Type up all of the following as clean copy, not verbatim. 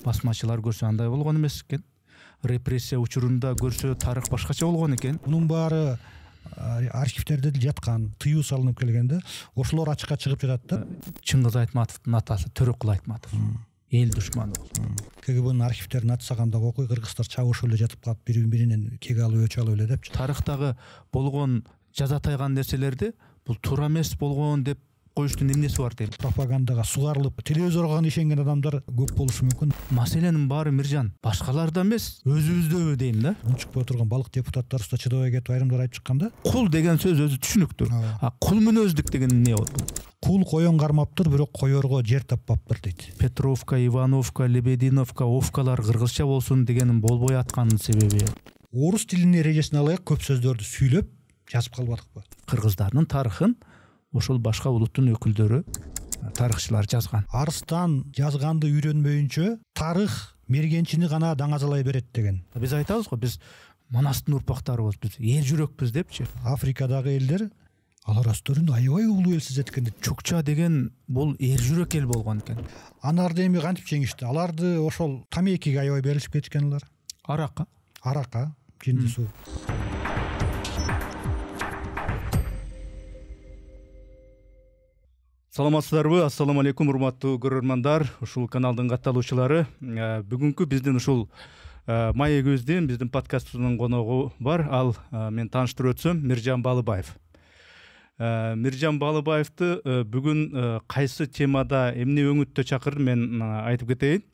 басмачылар көрсө андай болгон эмес экен. Репрессия учурунда көрсө тарых башкача болгон экен. Мунун баары архивтерде жаткан, тыюу салынып келгенде ошолор ачыкка чыгып жатат да. Чыңгыз Айтматовдун атасы Төрөкул Айтматов. Эл душманы болду. КГБнын архивтерин ачсаганда окуй кыргыздар чабышып эле жатып калып бири-биринен кек алып өч алып эле депчи. Тарыхтагы болгон жазатайган нерселерди бул туура эмес болгон деп коюштун эмнеси бар дейм. Пропагандага сугарылып, телевизорго гана ишенген адамдар көп болушу мүмкүн. Маселенин баары Миржан башкаларда эмес, өзүбүздө дейм да. Чыкпай турган балык депутаттар уста чыдабай кетип айрымдар айтып чыкканда, кул деген сөз өзү түшүнүктүү. Кул мүнөздүк деген эмне болду? Кул коен кармаптыр, бирок коерго жер таппаптыр дейт. Петровка, Ивановка, Лебединовка, Овкалар кыргызча болсун дегенин болбой атканын себеби. Орус тилинин эрежесине алайык көп сөздөрдү сүйлөп жазып калбадыкпы? Кыргыздардын тарыхын ошол башка улуттун өкүлдөрү, тарыхчылар жазган. Арыстан жазганды үйрөнбөйүнчө тарых мергенчини гана даңазалай берет деген. Биз айтабыз го, биз Манастын урпактарыбыз, биз эл жүрөкпүз депчи. Африкадагы элдер алар өздөрүн аябай улуу эл сезеткенди. Чукча деген бул эр жүрөк эл болгон экен. Анарды эми кантип жеңишти? Аларды ошол тамекиге аябай берилип кеткен алар. Аракка, жинди суу. Саламатсыздарбы? Ассаламу алейкум, урматтуу көрөрмандар, ушул каналдын катталуучулары. Бүгүнкү биздин ушул маегибиздин, биздин подкастыбыздын коногу бар. Ал мен тааныштырып өтсөм, Миржан Балыбаев. Миржан Балыбаевди бүгүн кайсы темада эмне өңүттө чакырдым мен айтып кетейин.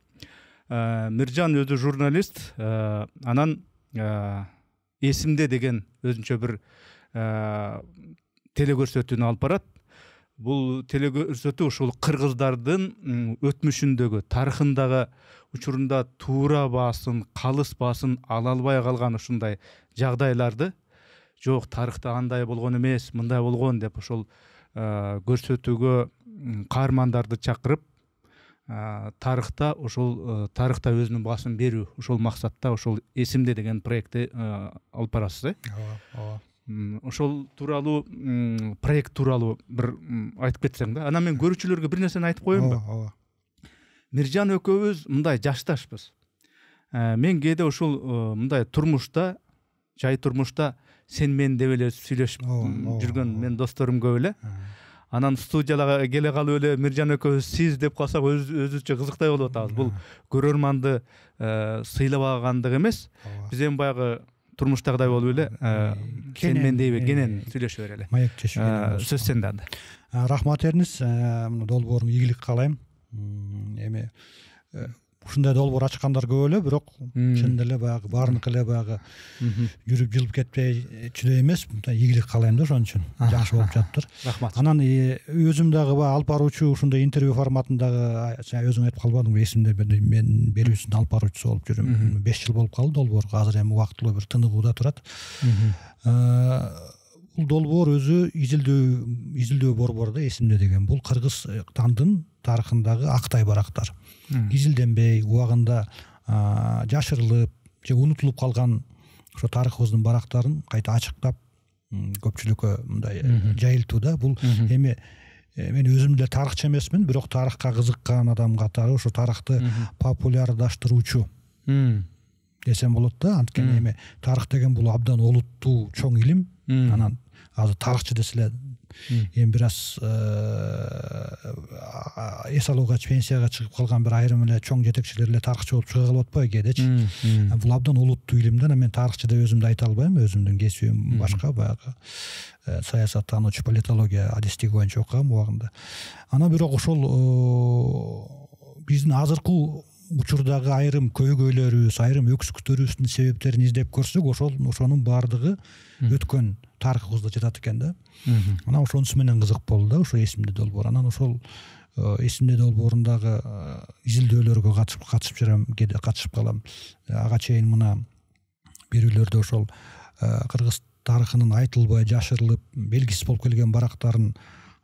Миржан өзү журналист, анан эсимде деген өзүнчө бир телекөрсөтүүнү алып барат. Бул телекөрсөтүү ушул кыргыздардын өтмүшүндөгү, тарыхындагы учурунда туура баасын, калыс баасын ала албай калган ушундай жагдайларды, жок тарыхта андай болгон эмес, мындай болгон деп ошол көрсөтүүгө каармандарды чакырып, тарыхта өзүнүн баасын берүү, ошол максатта ошол эсимде деген проектти алып барасыз, Ооба. Ошол тууралуу проект тууралуу бир айтып кетсең да. Анан мен көрүүчүлөргө бир нерсени айтып коеюнбу? Ооба. Миржан экөөбүз мындай жашташпыз. Мен кээде ушул мындай турмушта, жай турмушта сен мен деп эле сүйлөшүп жүргөн мен досторум көп эле. Анан студияга келе калып эле Миржан экөөбүз сиз деп калсак өзүбүзчө кызыктай болуп атабыз. Бул көрөрманды сыйлабагандык эмес. Биз эми баягы турмуштагыдай болуп эле сен мен дейби кенен сүйлөшө берели. Маектешип. Сөз сенде анда. Рахмат Эрнис, долбооруңа ийгилик каалайм. Эми ушундай долбоор ачкандар көп эле, бирок чын эле баягы баарыныкы эле баягы жүрүп жылып кетпей чүдөй эмес. Ийгилик каалайм да ошон үчүн. Жакшы болуп жатыптыр. Рахмат. Анан өзүм дагы алып баруучу ушундай интервью форматындагы өзүң айтып калбадыңбы, эсимде мен берүүсүнүн алып баруучусу болуп жүрөм. 5 жыл болуп калды долбоорго. Азыр эми убактылуу бир тыныгууда турат. Бул долбоор өзү изилдөө борбору да, эсимде деген. Бул Кыргызстандын тарыхындагы актай барактар. Изилденбей, убагында жашырылып же унутулуп калган ошо тарыхыбыздын барактарын кайта ачыктап көпчүлүккө мындай жайылтууда. Бул эми мен өзүм деле тарыхчы эмесмин, бирок тарыхка кызыккан адам катары ошо тарыхты популярдаштыруучу десем болот да. Анткени эми тарых деген бул абдан олуттуу чоң илим. Анан азыр тарыхчы деселе эми бир аз эс алууга, пенсияга чыгып калган бир айрым эле чоң жетекчилер эле тарыхчы болуп чыга калып атпайбы кээдечи. Бул абдан олуттуу илим да. Мен тарыхчы деп өзүмдү айта албайм, өзүмдүн кесибим башка, баягы саясаттануучу, политология адистиги боюнча окугам убагында. Анан бирок ошол биздин азыркы учурдагы айрым көйгөйлөрүбүз, айрым өксүктөрүбүздүн себептерин издеп көрсөк, ошонун баардыгы өткөн тарыхыбызда жатат экен да. Анан ошонусу менен кызык болду да, ошо эсимде долбоор. Анан ошол эсимде долбоорундагы изилдөөлөргө катышып жүрөм, кээде катышып калам. Ага чейин мына берүүлөрдө ошол кыргыз тарыхынын айтылбай, жашырылып, белгисиз болуп келген барактарын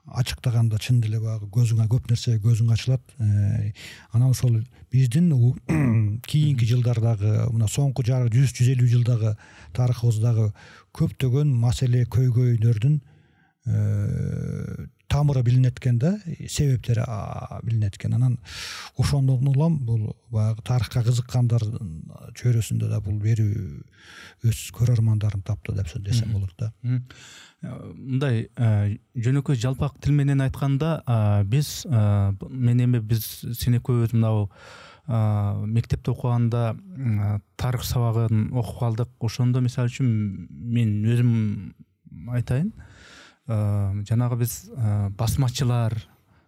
ачыктаганда чын деле баягы көп нерсе көзүң ачылат. Анан ошол биздин кийинки жылдардагы, мына соңку 100-150 жылдагы тарыхыбыздагы көптөгөн маселе, көйгөйлөрдүн тамыры билинет экен да, себептери билинет экен. Анан ошондон улам бул баягы тарыхка кызыккандар чөйрөсүндө да бул берүү өз көрөрмандарын тапты деп десем болот да. Мындай жөнөкөй жалпак тил менен айтканда биз сен экөөбүз мынау мектепте окуганда тарых сабагын окуп калдык. Ошондо мисалы үчүн мен өзүм айтайын, жанагы биз басмачылар,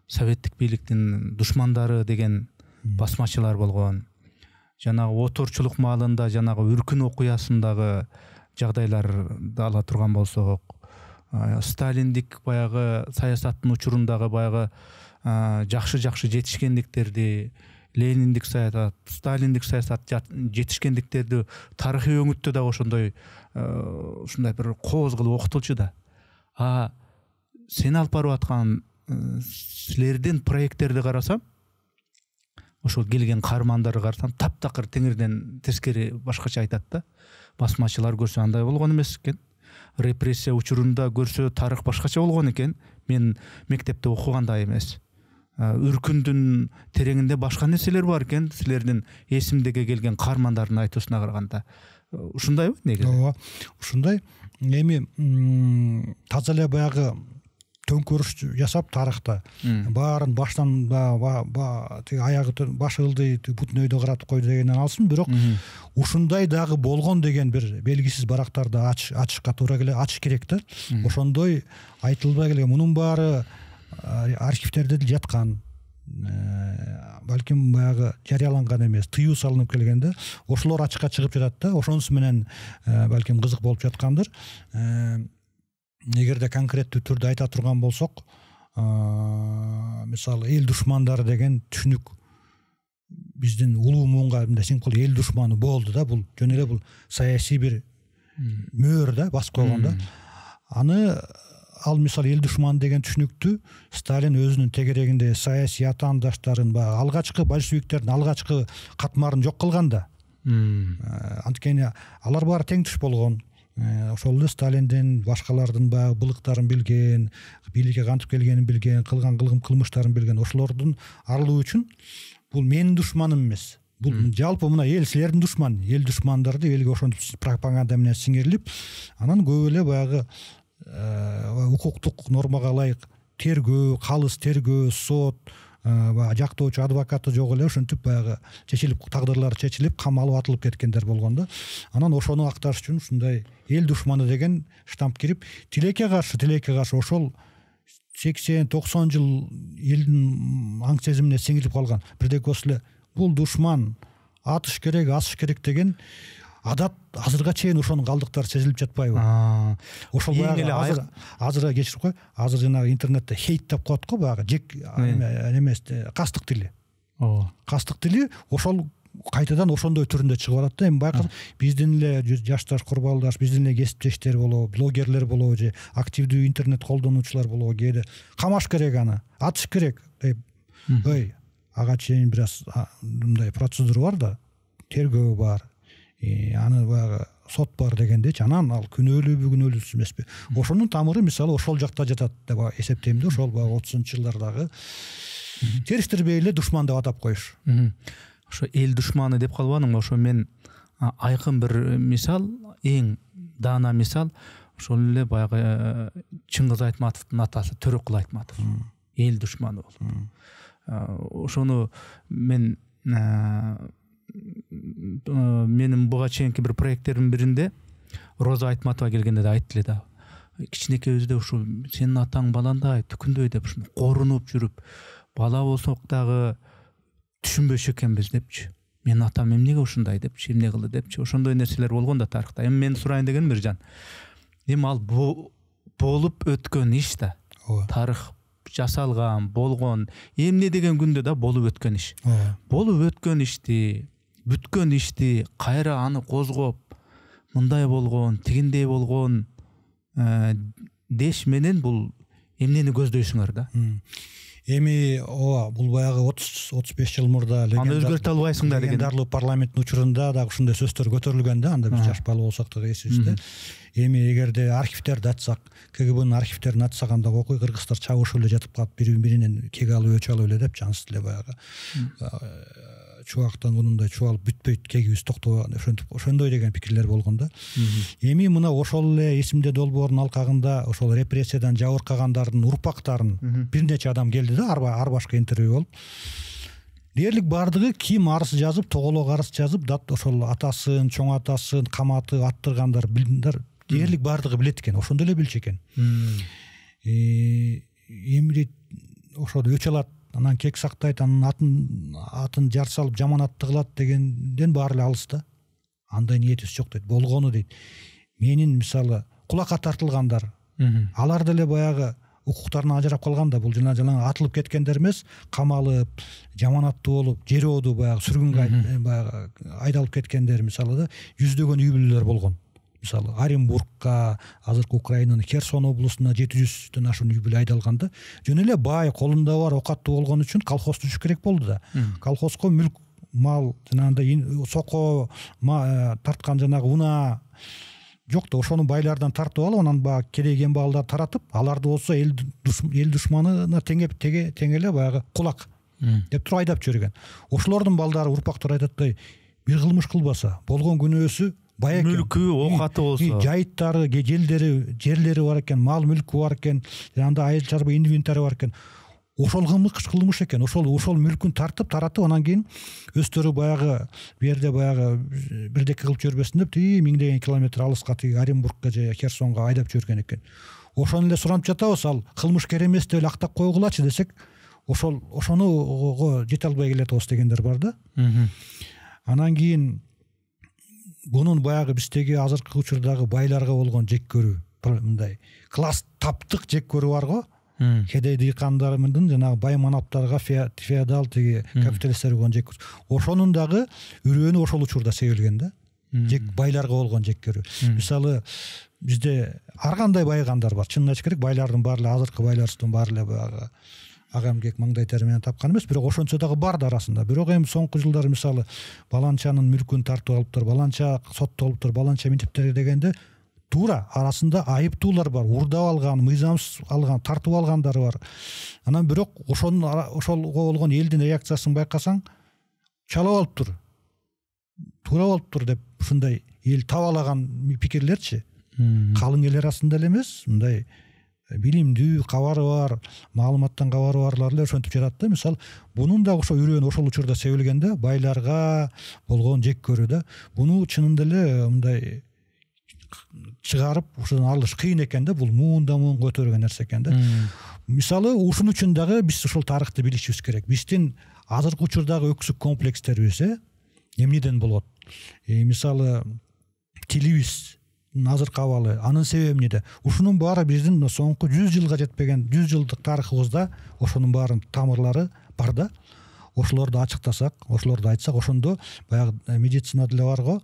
советтик бийликтин душмандары деген басмачылар болгон. Жанагы отурчулук маалында жанагы үркүн окуясындагы жагдайларды ала турган болсок, сталиндик баягы саясаттын учурундагы баягы жакшы жетишкендиктерди, лениндик саясат, сталиндик саясат жетишкендиктерди тарыхый өңүттө да ошондой ушундай бир кооз кылып окутулчу да. Сен алып барып аткан силердин проекттерди карасам, ошол келген каармандарды карасам, таптакыр теңирден тескери башкача айтат да. Басмачылар көрсө андай болгон эмес экен. Репрессия учурунда көрсө тарых башкача болгон экен. Мен мектепте окугандай эмес. Үркүндүн тереңинде башка нерселер бар экен. Силердин эсимдеге келген каармандардын айтуусуна караганда. Ушундайбы неге? Ооба, ушундай. Эми таза эле баягы төңкөрүш жасап тарыхта баарын баштан аягы башы ылдый бутун өйдө каратып койду дегенден алсын, бирок ушундай дагы болгон деген бир белгисиз барактарды ачышка туура келет, ачыш керек да. Ошондой айтылбай келген, мунун баары архивтерде жаткан, балким баягы жарыяланган эмес, тыюу салынып келген да. Ошолор ачыкка чыгып жатат да. Ошонусу менен балким кызык болуп жаткандыр. Эгерде конкреттүү түрдө айта турган болсок, мисалы эл душмандары деген түшүнүк биздин улуу муунга симпл эл душманы болду да. Бул жөн эле бул саясий бир мөөр да, басып койгон да. Аны мисалы эл душманы деген түшүнүктү Сталин өзүнүн тегерегинде саясий атаандаштарын, алгачкы большевиктердин алгачкы катмарын жок кылган да. Анткени алар баары тең туш болгон. Ошол эле Сталиндин башкалардын былыктарын билген, бийликке кантип келгенин билген, кылган кылмыштарын билген. Ошолордун арылуу үчүн бул менин душманым эмес. Бул жалпы мына эл силердин душман, эл душмандарды элге ошентип пропаганда менен сиңирилип, анан көп эле баягы укуктук нормага ылайык тергөө, калыс тергөө, сот, жактоочу адвокаты жок эле ошентип баягы чечилип, тагдырлары чечилип, камалып атылып кеткендер болгон да. Анан ошону акташ үчүн ушундай эл душманы деген штамп кирип, тилекке каршы ошол 80-90 жыл элдин аң сезимине сиңирип калган. Бирдеки осу эле бул душман, атыш керек, асыш керек деген адат азырга чейин ошонун калдыктары сезилип жатпайбы? Ошол баягы азыр кечирип кой, азыр жанагы интернетте хейт деп коет го, баягы жек эмес, кастык тили. Кастык тили ошол кайтадан ошондой түрүндө чыгып атат да. Эми байкасаң, биздин эле жашташ курбалдаш, биздин эле кесиптештер болобу, блогерлер болобу же активдүү интернет колдонуучулар болобу, кээде камаш керек, аны атыш керек деп, ой, ага чейин бир аз мындай процедура бар да, тергөө бар, аны баягы сот бар дегендечи. Анан ал күнөөлүүбү, күнөөлүүсүз эмеспи? Ошонун тамыры мисалы ошол жакта жатат деп эсептейм да. Ошол баягы 30-жылдардагы териштирбей эле душман деп атап коюш. Ошо эл душманы деп калбадыңбы? Ошо мен айкын бир мисал, эң даана мисал, ошол эле баягы Чыңгыз Айтматовдун атасы Төрөкул Айтматов. Эл душманы болду. Ошону менин буга чейинки бир проекттердин биринде Роза Айтматова келгенде да айтты эле да. Кичинекейибизде ушул сенин атаң баландай түкүндөй деп корунуп жүрүп, бала болсок дагы түшүнбөчү экенбиз депчи. Менин атам эмнеге ушундай депчи, эмне кылды депчи. Ошондой нерселер болгон да тарыхта. Эми мен сурайын дегеним Миржан. Эми ал болуп өткөн иш да. Тарых жасалган, болгон, эмне деген күндө да болуп өткөн иш. Болуп өткөн ишти, бүткөн ишти кайра аны козгоп, мындай болгон, тигиндей болгон деш менен бул эмнени көздөйсүңөр да? Эми бул баягы 30-35 жыл мурда аны өзгөртө албайсыңдар деген легендарлуу парламенттин учурунда дагы ушундай сөздөр көтөрүлгөн да, анда биз жаш бала болсок дагы эсибизде. Эми эгерде архивтерди ачсак, КГБнын архивтерин ачсак, анда окуй кыргыздар чабышып эле жатып калып, бири-биринен кек алып өч алып эле деп, жансыз эле баягы чубактан унундай чубалып бүтпөйт, кегибиз токтобогон, ошондой деген пикирлер болгон да. Эми мына ошол эле эсимде долбоордун алкагында ошол репрессиядан жабыркагандардын урпактарын бир нече адам келди да, ар башка интервью болуп. Дээрлик бардыгы ким арыз жазып, тоголок арыз жазып, ошол атасын, чоң атасын каматып аттыргандар, билдиңдер, дээрлик бардыгы билет экен, ошондо эле билчү экен. Эми ошол өч алат, анан кек сактайт, анын атын жар салып жаманатты кылат дегенден баары эле алыс да. Андай ниетибиз жок дейт. Болгону дейт. Менин мисалы кулакка тартылгандар, алар деле баягы укуктарынан ажырап калган да, бул жалаң атылып кеткендер эмес, камалып, жаманаттуу болуп, жерөөдү баягы сүргүнгө баягы айдалып кеткендер мисалы да, жүздөгөн үй бүлөлөр болгон. Мисалы Оренбургка, азыркы Украинанын Херсон облусуна 700дөн ашуун үй бүлө айдалган да. Жөн эле бай, колунда бар, окаттуу болгон үчүн колхоз түзүш керек болду да. Колхозго мүлк, мал, жанагындай соко тарткан жанагы унаа жок да, ошону байлардан тартып алып, анан баягы кедей кембагалдар таратып, аларды болсо эл душманына теңеле баягы кулак деп туруп айдап жиберген. Ошолордун балдары, урпактары айтат, бир кылмыш кылбаса, болгон күнөөсү бай экен, мүлкү, окаты болсо, жайыттары, жерлери бар экен, мал мүлкү бар экен, анда айыл чарба инвентарь бар экен. Ошол кылмыш экен. Ошол мүлкүн тартып, таратып, анан кийин өздөрү баягы берде баягы бирдеке кылып жүрбөсүн деп, миңдеген километр алыска Оренбургка же Херсонго айдап жүргөн экен. Ошону эле суранып жатабыз, ал кылмышкер эмес деп эле актап койгулачы десек, ошону жете албай келатабыз дегендер бар да. Анан кийин бунун баягы биздеги азыркы учурдагы байларга болгон жек көрүү, мындай класс таптык жек көрүү бар го. Кедей дыйкандарымдын жанагы бай манаптарга феодал тиги капиталисттерге болгон жек көрүү. Ошонун дагы үрөөнү ошол учурда себилген да. Жек байларга болгон жек көрүү. Мисалы бизде ар кандай байгандар бар. Чынын айтыш керек, байлардын баары эле, азыркы байларыбыздын баары эле баягы агам кек маңдай тери менен тапкан эмес, бирок ошончо дагы бар да арасында. Бирок эми соңку жылдары мисалы баланчанын мүлкүн тартып алыптыр, баланча соттолуптур, баланча минтиптер дегенде туура арасында айыптуулар бар, урдап алган, мыйзамсыз алган, тартып алгандар бар. Анан бирок ошолго болгон элдин реакциясын байкасаң, чалып алыптыр, туура болуптур деп ушундай эл табалаган пикирлерчи. Калың эл арасында эле эмес, мындай билимдүү, кабары бар, маалыматтан кабары барлар эле ошентип жатат да. Мисалы, бунун да ошо үрөөнү ошол учурда себилген да, байларга болгон жек көрүү да. Буну чынында эле мындай чыгарып, ушудан алыш кыйын экен да, бул муун көтөргөн нерсе экен да. Мисалы, ушун үчүн дагы биз ушул тарыхты билишибиз керек. Биздин азыркы учурдагы өксүк комплекстерибиз эмнеден болот? Мисалы, тилибиз азыркы абалы, анын себеби эмнеде? Ушунун баары биздин соңку 100 жылга жетпеген, 100 жылдык тарыхыбызда ошонун баарын тамырлары бар да. Ошолорду ачыктасак, ошолорду айтсак, ошондо баягы медицинада деле бар го,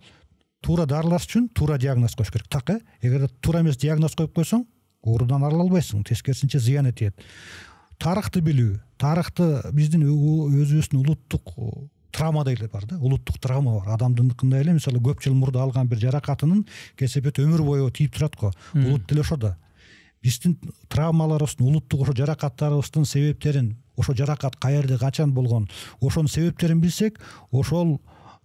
туура дарылаш үчүн туура диагноз коюш керек. Так, эгер туура эмес диагноз коюп койсоң, оорудан арыла албайсың, тескерисинче зыян этет. Тарыхты билүү, тарыхты биздин өзүбүздүн улуттук травма дейлер бар да, улуттук травма бар. Адамдыкындай эле, мисалы, көп жыл мурда алган бир жаракатынын кесепет өмүр бою тийип турат го. Улут деле ошодо. Биздин травмаларыбыздын, улуттук ошо жаракаттарыбыздын себептерин, ошо жаракат каерде, качан болгон, ошонун себептерин билсек, ошол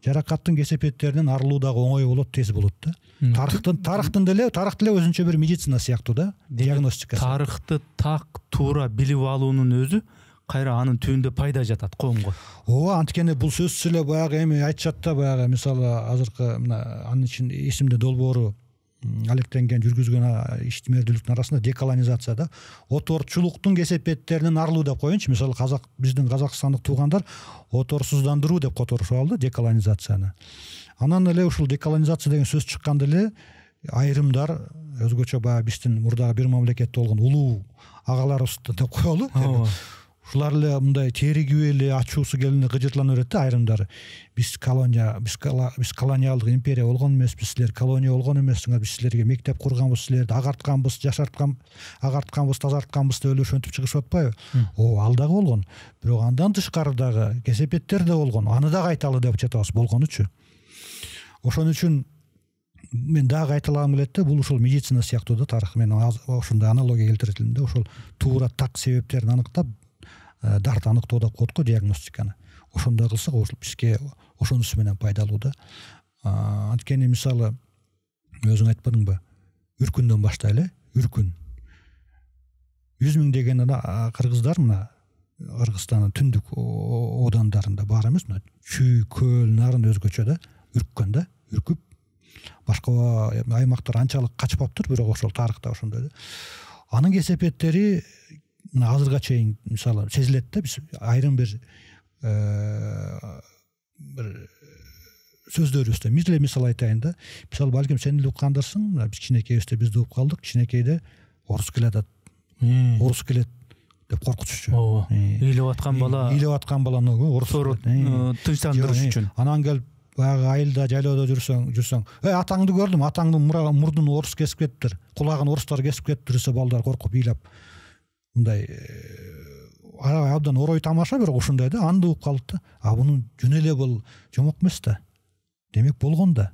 жаракаттын кесепеттеринен арылуу дагы оңой болот, тез болот да. Тарыхты деле өзүнчө бир медицина сыяктуу да, диагностикасы. Тарыхты так туура билип алуунун өзү кайра анын түбүндө пайда жатат коомго. Ооба, анткени бул сөзсүз эле баягы эми айтышат да, баягы мисалы азыркы мына анын ичинде эсимде долбоору алектенген жүргүзгөн иштемердүүлүктүн арасында деколонизация да, оторчулуктун кесепеттеринен арылуу деп коеюнчу. Мисалы биздин казакстандык туугандар оторсуздандыруу деп которушуп алды деколонизацияны. Анан эле ушул деколонизация деген сөз чыкканда эле айрымдар өзгөчө баягы биздин мурдагы бир мамлекетте болгон улуу агаларыбыз деп коелу. ушулар эле мындай теригип эле ачуусу келине кыжыртлана берет да айрымдары. Биз колониалдык империя болгон эмеспиз, силер колония болгон эмессиңер, биз силерге мектеп курганбыз, силерди агартканбыз, агартканбыз, тазартканбыз деп эле ошентип чыгышып атпайбы? Ал дагы болгон. Бирок андан тышкары дагы кесепеттер да болгон. Аны дагы айталы деп жатабыз болгонучу. Ошон үчүн мен дагы айталагым келет да, бул ушул медицина сыяктуу да тарых. Мен ошондой аналогия келтирет элем да, ошол туура так себептерин аныктап, дарды аныктоо деп коет го, диагностиканы. Ошондой кылсак бизге ошонусу менен пайдалуу да. Анткени мисалы өзүң айтпадыңбы? Үркүндөн баштайлы, Үркүн. 100 000 деген кыргыздар мына Кыргызстандын түндүк одандарында бар эмес, мына Чүй, Көл, Нарын өзгөчө да, үрккөн да, үркүп башка аймактар анчалык качпаптыр, бирок ошол тарыхта ошондой да. Анын кесепеттери мына азырга чейин мисалы сезилет да, биз айрым бир сөздөрүбүздө мисал айтайын да. Мисалы балким сен эле уккандырсың, биз кичинекейбизде бизди угуп калдык, кичинекейде орус келет деп коркутушчу. Ооба. Ыйлап аткан баланы орус тынчтандырыш үчүн. Анан келип баягы айылда, жайлоодо жүрсөң, атаңды көрдүм, атаңдын мурдун орус кесип кетиптир, кулагын орустар кесип кетиптир десе, балдар коркуп ыйлап мындай абдан орой тамаша, бирок ушундай да, анды угуп калдык да. Бунун жөн эле бул жомок эмес да. Демек болгон да.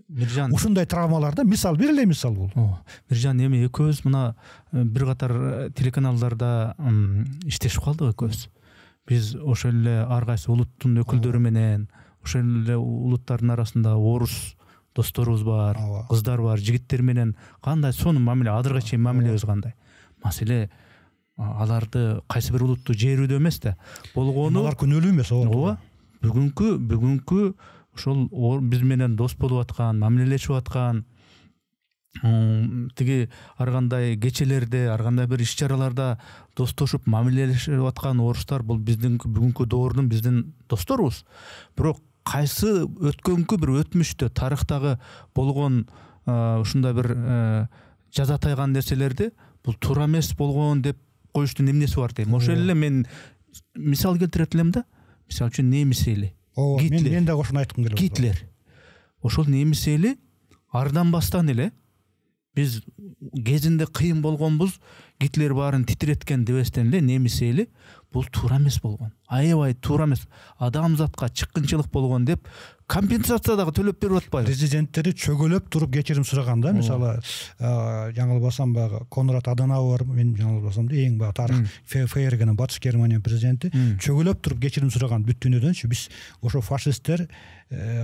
Миржан, ушундай травмаларда мисал бир эле мисал бул. Миржан, эми экөөбүз мына бир катар телеканалдарда иштешип калдык экөөбүз. Биз ошол эле ар кайсы улуттун өкүлдөрү менен, ошол эле улуттардын арасында орус досторубуз бар, кыздар бар, жигиттер менен кандай сонун мамиле, азыркыга чейин мамилебиз кандай? Маселе аларды кайсы бир улутту жээрүүдө эмес да, болгону алар күнөөлүү эмес. Ооба. Бүгүнкү ошол биз менен дос болуп аткан, мамилелешип аткан, тиги ар кандай кечелерде, ар кандай бир иш-чараларда достошуп мамилелешип аткан орустар бул биздин бүгүнкү доордун биздин досторубуз. Бирок кайсы өткөнкү бир өтмүштө тарыхтагы болгон ушундай бир жаза тайган нерселерди бул туура эмес болгон деп коюштун эмнеси бар дейм. Ошол эле мен мисал келтирет элем да. Мисалы үчүн немис эли, Гитлер. Мен дагы ошону айткым келет. Гитлер. Ошол немис эли арданбастан эле биз кезинде кыйын болгонбуз, Гитлер баарын титиреткен дебестен эле немис эли бул туура эмес болгон. Аябай туура эмес. Адамзатка чыккынчылык болгон деп компенсация дагы төлөп берип атпайбы? Президенттери чөгөлөп туруп кечирим сураган да. Мисалы жаңылбасам баягы Конрад Аденауэр, мен жаңылбасам да, эң баягы тарых ФРГнын Батыш Германия президенти чөгөлөп туруп кечирим сураган бүт дүйнөдөнчү. Биз ошо фашисттер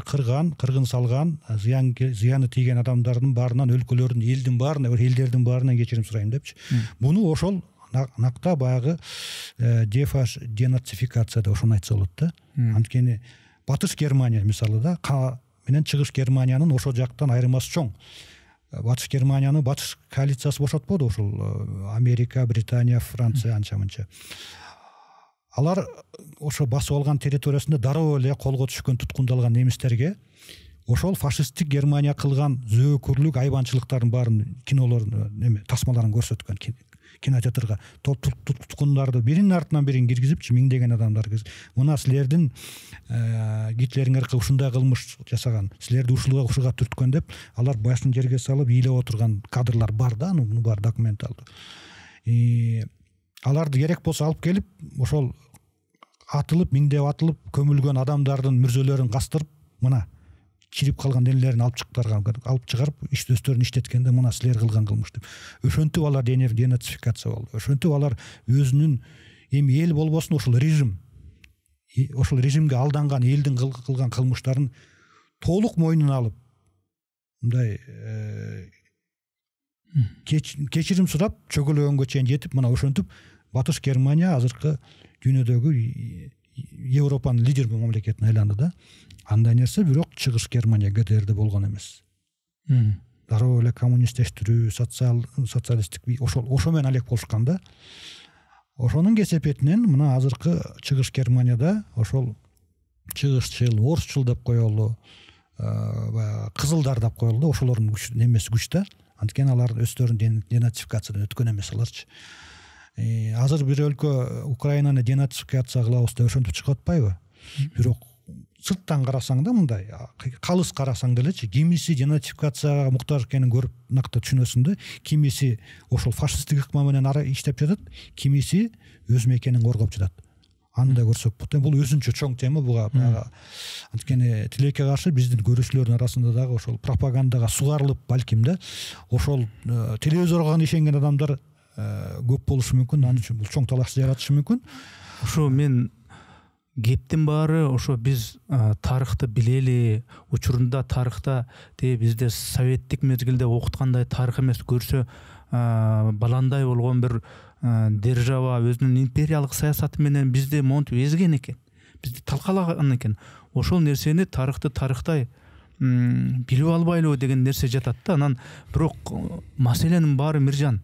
кыргын салган, зыяны тийген адамдардын баарынан, өлкөлөрдүн, элдердин баарынан кечирим сурайм депчи. Буну ошол накта баягы денацификация деп ошону айтса болот да. Анткени Батыш Германия мисалы да, менен Чыгыш Германиянын ошол жактан айырмасы чоң. Батыш Германияны Батыш коалициясы бошотподу, ошол Америка, Британия, Франция анча-мынча. Алар ошо басып алган территориясында дароо эле колго түшкөн, туткундалган немистерге ошол фашисттик Германия кылган зөөкүрлүк, айбанчылыктардын баарын кинолорун, тасмаларын көрсөткөн. Кинотеатрга туткундарды биринин артынан бирин киргизипчи, миңдеген адамдар мына силердин Гитлериңер ушундай кылмыш жасаган, силерди ушуга түрткөн деп, алар башын жерге салып ыйлап отурган кадрлар бар да, муну бар документалдуу. Аларды керек болсо алып келип, ошол атылып, миңдеп атылып көмүлгөн адамдардын мүрзөлөрүн кастырып, мына чирип калган денелерин алып чыгарып, өздөрүн иштеткенде мына силер кылган кылмыш деп. Ошентип алар денацификация болду. Ошентип алар өзүнүн эми эл болбосун, ошол режимге алданган элдин кылган кылмыштарын толук мойнуна алып, мындай кечирим сурап, чөгөлгөнгө чейин жетип, мына ошентип Батыш Германия азыркы дүйнөдөгү Европанын лидер мамлекетине айланды да. Андай нерсе бирок Чыгыш Германия ГДРде болгон эмес. Дароо эле коммунисттештирүү, социалисттик ошо менен алек болушкан да. Ошонун кесепетинен мына азыркы Чыгыш Германияда ошол чыгышчыл, орусчул деп коелу, кызылдар деп коелу, ошолордун күч немеси күч да. Анткени алар өздөрүн денацификациядан өткөн эмес аларчы. азыр бир өлкө Украинаны денацификация кылабыз деп ошентип чыгып атпайбы? Бирок сырттан карасаң да мындай калыс карасаң делечи кимиси денацификацияга муктаж экенин көрүп накты түшүнөсүң да, кимиси ошол фашисттик ыкма менен иштеп жатат, кимиси өз мекенин коргоп жатат. Аны да көрсөк болот. Бул өзүнчө чоң тема буга. Анткени тилекке каршы биздин көрүүчүлөрдүн арасында дагы ошол пропагандага сугарылып балким да ошол телевизорго ишенген адамдар көп болушу мүмкүн. Анын үчүн бул чоң талаш жаратышы мүмкүн. Ошо мен кептин баары ошо биз тарыхты билели, учурунда тарыхта бизде советтик мезгилде окуткандай тарых эмес, көрсө баландай болгон бир держава өзүнүн империялык саясаты менен бизди монтип эзген экен, бизди талкалаган экен. Ошол нерсени тарыхты тарыхтай билип албайлыбы деген нерсе жатат да. Анан бирок маселенин баары Миржан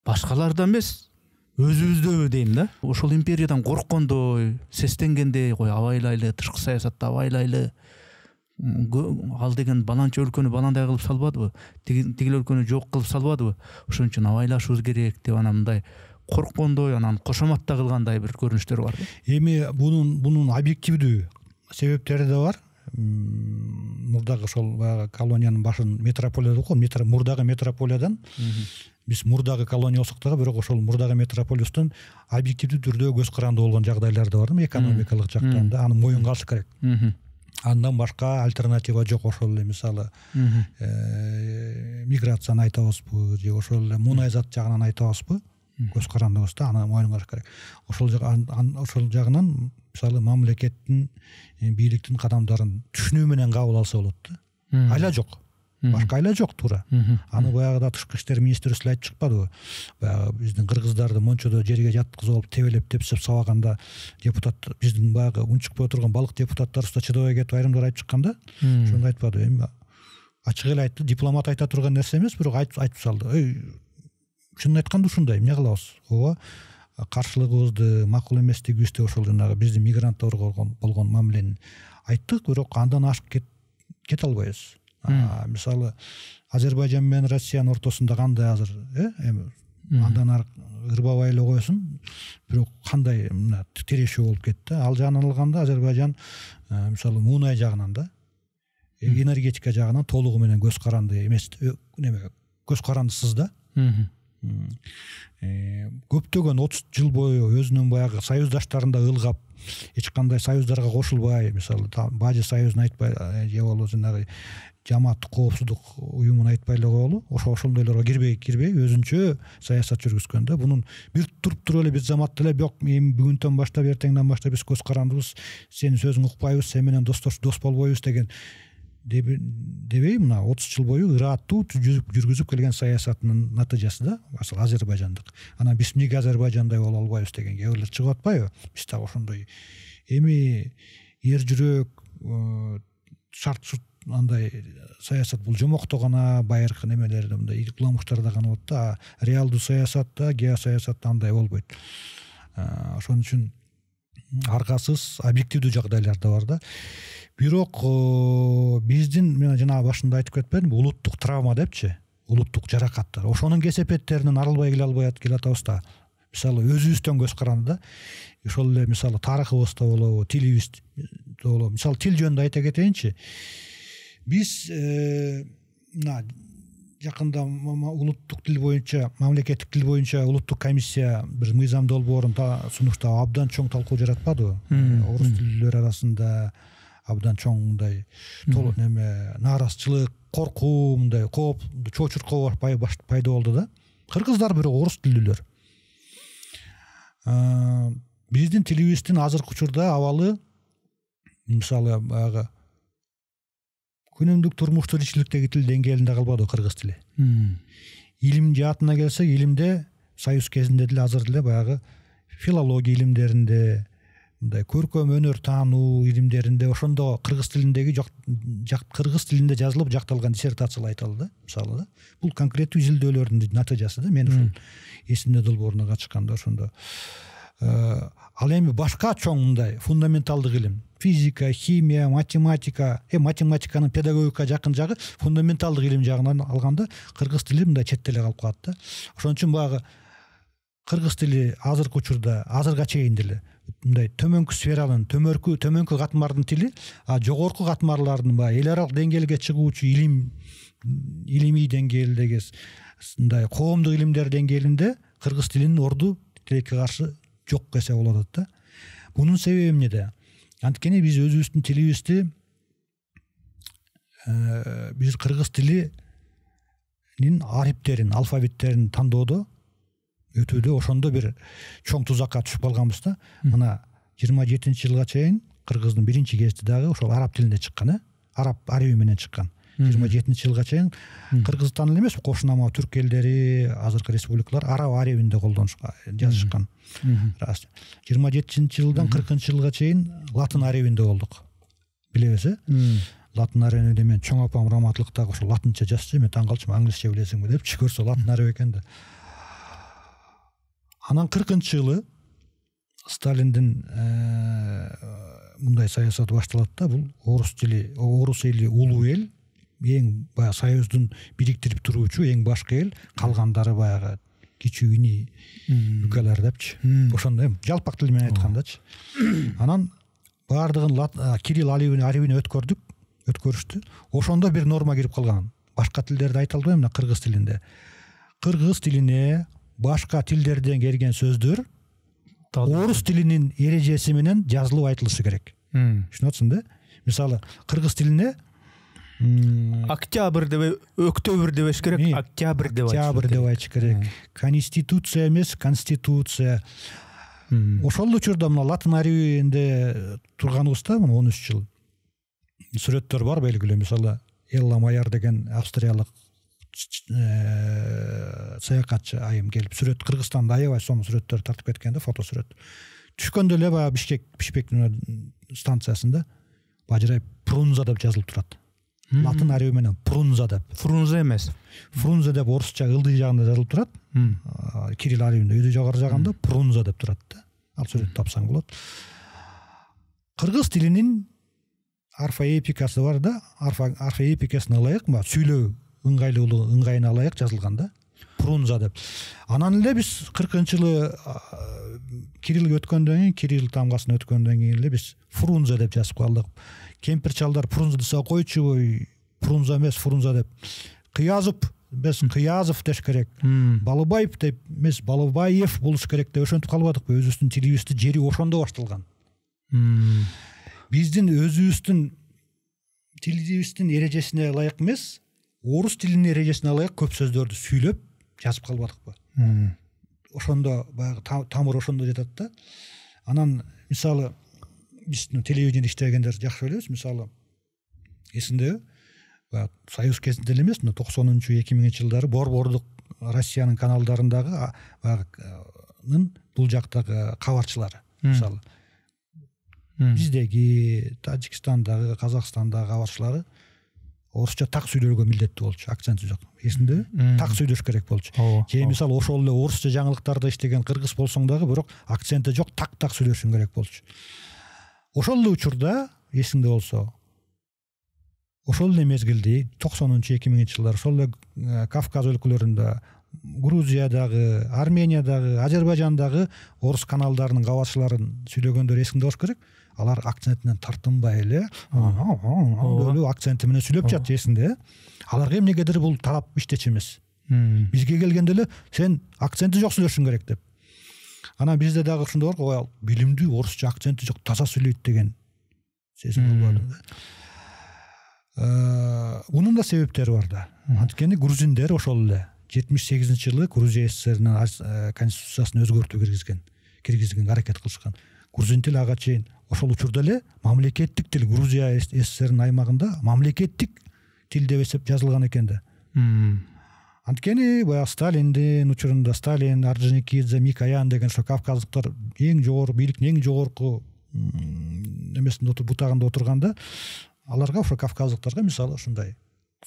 башкаларда эмес, өзүбүздө дейм да. Ошол империядан корккондой, сестенгендей, абайлайлы, тышкы саясатта абайлайлы, ал деген баланча өлкөнү баландай кылып салбадыбы, тигил өлкөнү жок кылып салбадыбы, ошон үчүн абайлашыбыз керек деп анан мындай корккондой, анан кошоматта кылгандай бир көрүнүштөр бар. Эми бунун объективдүү себептери да бар. Мурдагы ошол баягы колониянын башын метрополия деп коет, мурдагы метрополиядан биз мурдагы колония болсок дагы бирок ошол мурдагы метрополистен объективдүү түрдө көз каранды болгон жагдайлар да бар, экономикалык жактан да, аны моюнга алыш керек. Андан башка альтернатива жок. Ошол эле мисалы миграцияны айтабызбы же ошол эле мунай зат жагынан айтабызбы, көз карандыбызда аны моюнга алыш керек. Ошол жагынан мисалы мамлекеттин, бийликтин кадамдарын түшүнүү менен кабыл алса болот да. Айла жок. Башка айла жок туура. Аны баягыда тышкы иштер министри айтып чыкпадыбы? Баягы биздин кыргыздарды мончодо жерге жаткызып алып тебелеп тепсеп сабаганда депутат, биздин баягы унчукпай отурган балык депутаттарыбыз да чыдабай кетип айрымдар айтып чыкканда, ошондо айтпады. Эми ачык эле айтты, дипломат айта турган нерсе эмес, бирок айтып салды. Чынын айтканда ушундай, эмне кылабыз? Ооба, каршылыгыбызды, макул эместигибизди, ошол жанагы биздин мигранттарга болгон мамилени айттык, бирок андан ашып кете албайбыз. Мисалы Азербайжан менен Россиянын ортосунда кандай азыр эми андан ары ырбабай эле койсун, бирок кандай тирешүү болуп кетти. Ал жагынан алганда Азербайжан мисалы мунай жагынан да, энергетика жагынан толугу менен көз каранды эмес, көз карандысыз да. Көптөгөн 30 жыл бою өзүнүн баягы союздаштарында ылгап, эч кандай союздарга кошулбай, мисалы Бажы союзун айтпай, же болбосо жанагы жамааттык коопсуздук уюмун айтпай эле коелу, ошондойлорго кирбей өзүнчө саясат жүргүзгөн да. Бунун бир туруп эле биз заматта эле бок, эми бүгүнтөн баштап, эртеңден баштап биз көз карандыбыз, сенин сөзүңдү укпайбыз, сен менен дос болбойбуз деген дебей, мына 30 жыл бою ыраттуу жүргүзүп келген саясатынын натыйжасы да Азербайжандык. Анан биз эмнеге Азербайжандай боло албайбыз деген кээ чыгып атпайбы? Биз дагы ошондой эми эр жүрөк шарт андай саясат, бул жомокто гана байыркы немелерде мындай икламуштарда гана болот да, реалдуу саясатта, геосаясатта андай болбойт. Ошон үчүн аргасыз объективдүү жагдайлар да бар да. Бирок биздин, мен жана башында айтып кетпедим, улуттук травма депчи, улуттук жаракаттар, ошонун кесепеттеринен арылбай келе атабыз да. Мисалы өзүбүздөн көз каранды да. Ошол эле мисалы тарыхыбызда болобу, тилибизде болобу. Мисалы тил жөнүндө айта кетейинчи. Биз мына жакында улуттук тил боюнча, мамлекеттик тил боюнча улуттук комиссия бир мыйзам долбоорун сунуштап абдан чоң талкуу жаратпадыбы? Орус тилдүүлөр арасында абдан чоң мындай нааразычылык, коркуу, мындай кооп, чочуркоо пайда болду да. Кыргыздар бирок орус тилдүүлөр. Биздин тилибиздин азыркы учурда абалы мисалы баягы күнүмдүк турмуш тиричиликтеги тил деңгээлинде калбады кыргыз тили. Илим жаатына келсек, илимде союз кезинде деле азыр деле баягы филология илимдеринде, мындай көркөм өнөр таануу илимдеринде ошондо кыргыз тилиндеги кыргыз тилинде жазылып жакталган диссертациялар айтылды да, мисалы да. Бул конкреттүү изилдөөлөрдүн натыйжасы да. Мен ушул эсимде долбооруна катышканда ошондо ал эми башка чоң мындай фундаменталдык илим, физика, химия, математика, математиканын педагогика жакын жагы фундаменталдык илим жагынан алганда кыргыз тили мындай четтеле калып калат да. Ошон үчүн баягы кыргыз тили азыркы учурда азырга чейин деле мындай төмөнкү сфералын төмөнкү катмардын тили, а жогорку катмарлардын баягы эл аралык деңгээлге чыгуучу илимий деңгээлдеги мындай коомдук илимдер деңгээлинде кыргыз тилинин орду тилекке каршы жок десе болот да. Бунун себеби эмнеде? Анткени биз өзүбүздүн тилибизди биз кыргыз тилинин ариптерин, алфавиттерин тандоодо өтүүдө ошондо бир чоң тузакка түшүп калганбыз да. Мына 27-жылга чейин кыргыздын биринчи гезити дагы ошол араб тилинде чыккан, араб ариби менен чыккан. 27-жылга чейин Кыргызстан эле эмес, кошунама түрк элдери, азыркы республикалар араб арибинде колдонушка жазышкан. 27-жылдан 40-жылга чейин латын арибинде болдук. Билебиз, латын арибинде мен чоң апам раматлыктагы ошо латынча жазчу, мен таң калчумун, англисче билесиңби деп, көрсө латын ариби экен да. Анан 40-жылы Сталиндин мындай саясаты башталат да, бул орус тили, орус эли улуу эл, эң баягы союздун бириктирип туруучу эң башкы эл, калгандары баягы кичүүнү өлкөлөр депчи. Ошондой жалпак тил менен айткандачы. Анан баардыгын Кирилл арибине өткөрүштү. Ошондо бир норма кирип калган. Башка тилдерде айта албайм, мына кыргыз тилинде. Кыргыз тилине башка тилдерден келген сөздөр орус тилинин эрежеси менен жазылып айтылышы керек. Түшүнүп атсың да? Мисалы, кыргыз тилине октябрь деп, октябрь деп керек, октябрь деп айтыш керек. Конституция эмес, конституция. Ошол учурда мына латын арибинде турганыбызда 13 жыл сүрөттөр бар белгилүү. Мисалы, Элла Майар деген австриялык саякатчы айым келип сүрөт Кыргызстанда аябай сонун сүрөттөр тартып кеткен да, фото сүрөт. Түшкөндө эле баягы Бишкек станциясында бажырайып Прунза деп жазылып турат. Латын ариби менен Прунза деп. Фрунзе эмес. Фрунзе деп орусча ылдый жагында жазылып турат. Кирилл арибинде өйдө жогору жагында Прунза деп турат да. Ал сүрөттү тапсаң болот. Кыргыз тилинин орфоэпикасы бар да, орфоэпикасына ылайык сүйлөө ыңгайлуулугу ыңгайына ылайык жазылган да. Прунза деп. Анан эле биз 40-жылы Кириллге өткөндөн кийин, Кирилл тамгасын өткөндөн кийин эле биз Фрунзе деп жазып калдык. Кемпир чалдар Фрунзе десе койчу, Фрунза эмес, Фрунза деп. Кыязов, без Кыязов деш керек. Балыбаев деп эмес, Балыбаев болуш керек деп ошентип калбадыкпы? Өзүбүздүн тилибизди жери ошондо башталган. Биздин өзүбүздүн тилибиздин эрежесине ылайык эмес, орус тилинин эрежесине ылайык көп сөздөрдү сүйлөп жазып калбадыкпы? Ошондо баягы тамыр ошондо жатат да. Анан мисалы биз телевидениеде иштегендер жакшы билебиз. Мисалы эсиндеби? Союз кезинде эле эмес, 90-2000 жылдары борбордук Россиянын каналдарындагы баягы бул жактагы кабарчылары, мисалы биздеги, Тажикстандагы, Казакстандагы кабарчылары орусча так сүйлөөгө милдеттүү болчу, акценти жок. Эсиндеби? Так сүйлөш керек болчу. Же мисалы ошол эле орусча жаңылыктарда иштеген кыргыз болсоң дагы, бирок акценти жок, так сүйлөшүң керек болчу. Ошол эле учурда, эсиңде болсо, ошол эле мезгилде 90-2000 жылдар ошол эле Кавказ өлкөлөрүндө, Грузиядагы, Армениядагы, Азербайжандагы орус каналдарынын кабарчыларын сүйлөгөндөр эсиңде болуш керек. Алар акцентинен тартынбай эле, акценти менен сүйлөп жатты, эсинде. Аларга эмнегедир бул талап иштечү эмес. Бизге келгенде эле сен акценти жок сүйлөшүң керек деп. Анан бизде дагы ушундай бар го, билимдүү орусча акценти жок, таза сүйлөйт деген сезим болду. Мунун да себептери бар да. Анткени грузиндер ошол эле 78-жылы Грузия СССРнын конституциясын өзгөртүү киргизген аракет кылышкан. Грузин тили ага чейин ошол учурда эле мамлекеттик тил, Грузия СССРнын аймагында мамлекеттик тил деп эсеп жазылган экен да. Анткени баягы Сталиндин учурунда Сталин, Орджоникидзе, Микоян деген ошо кавказдыктар эң жогору бийликтин эң жогорку эмесинде бутагында отурганда, аларга ошо кавказдыктарга мисалы ушундай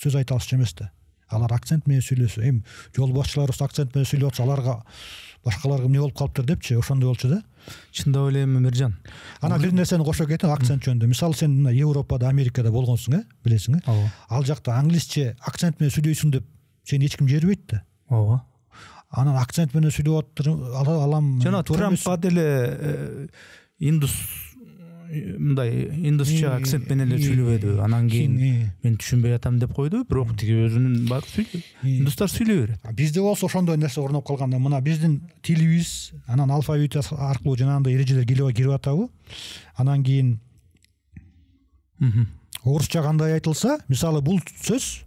сөз айта алышчу эмес да. Алар акцент менен сүйлөсө, эми жол башчыларыбыз акцент менен сүйлөп атса, аларга башкаларга эмне болуп калыптыр депчи, ошондой болчу да. Чындап эле Миржан. Анан бир нерсени кошо кетем, акцент жөнүндө. Мисалы сен мына Европада, Америкада болгонсуң, билесиң, Ал жакта англисче акцент менен сүйлөйсүң деп сени эч ким жербейт да. анан акцент менен сүйлөп алам. Жана Трампка деле индусча акцент менен эле сүйлөбөдү. Анан кийин мен түшүнбөй атам деп койду, бирок тиги өзүнүн бар сүйлөйт. Индустар сүйлөй берет. Бизде болсо ошондой нерсе орноп калганда, мына биздин тилибиз анан алфавит аркылуу жанагындай эрежелер кирип атабы. Анан кийин орусча кандай айтылса, мисалы бул сөз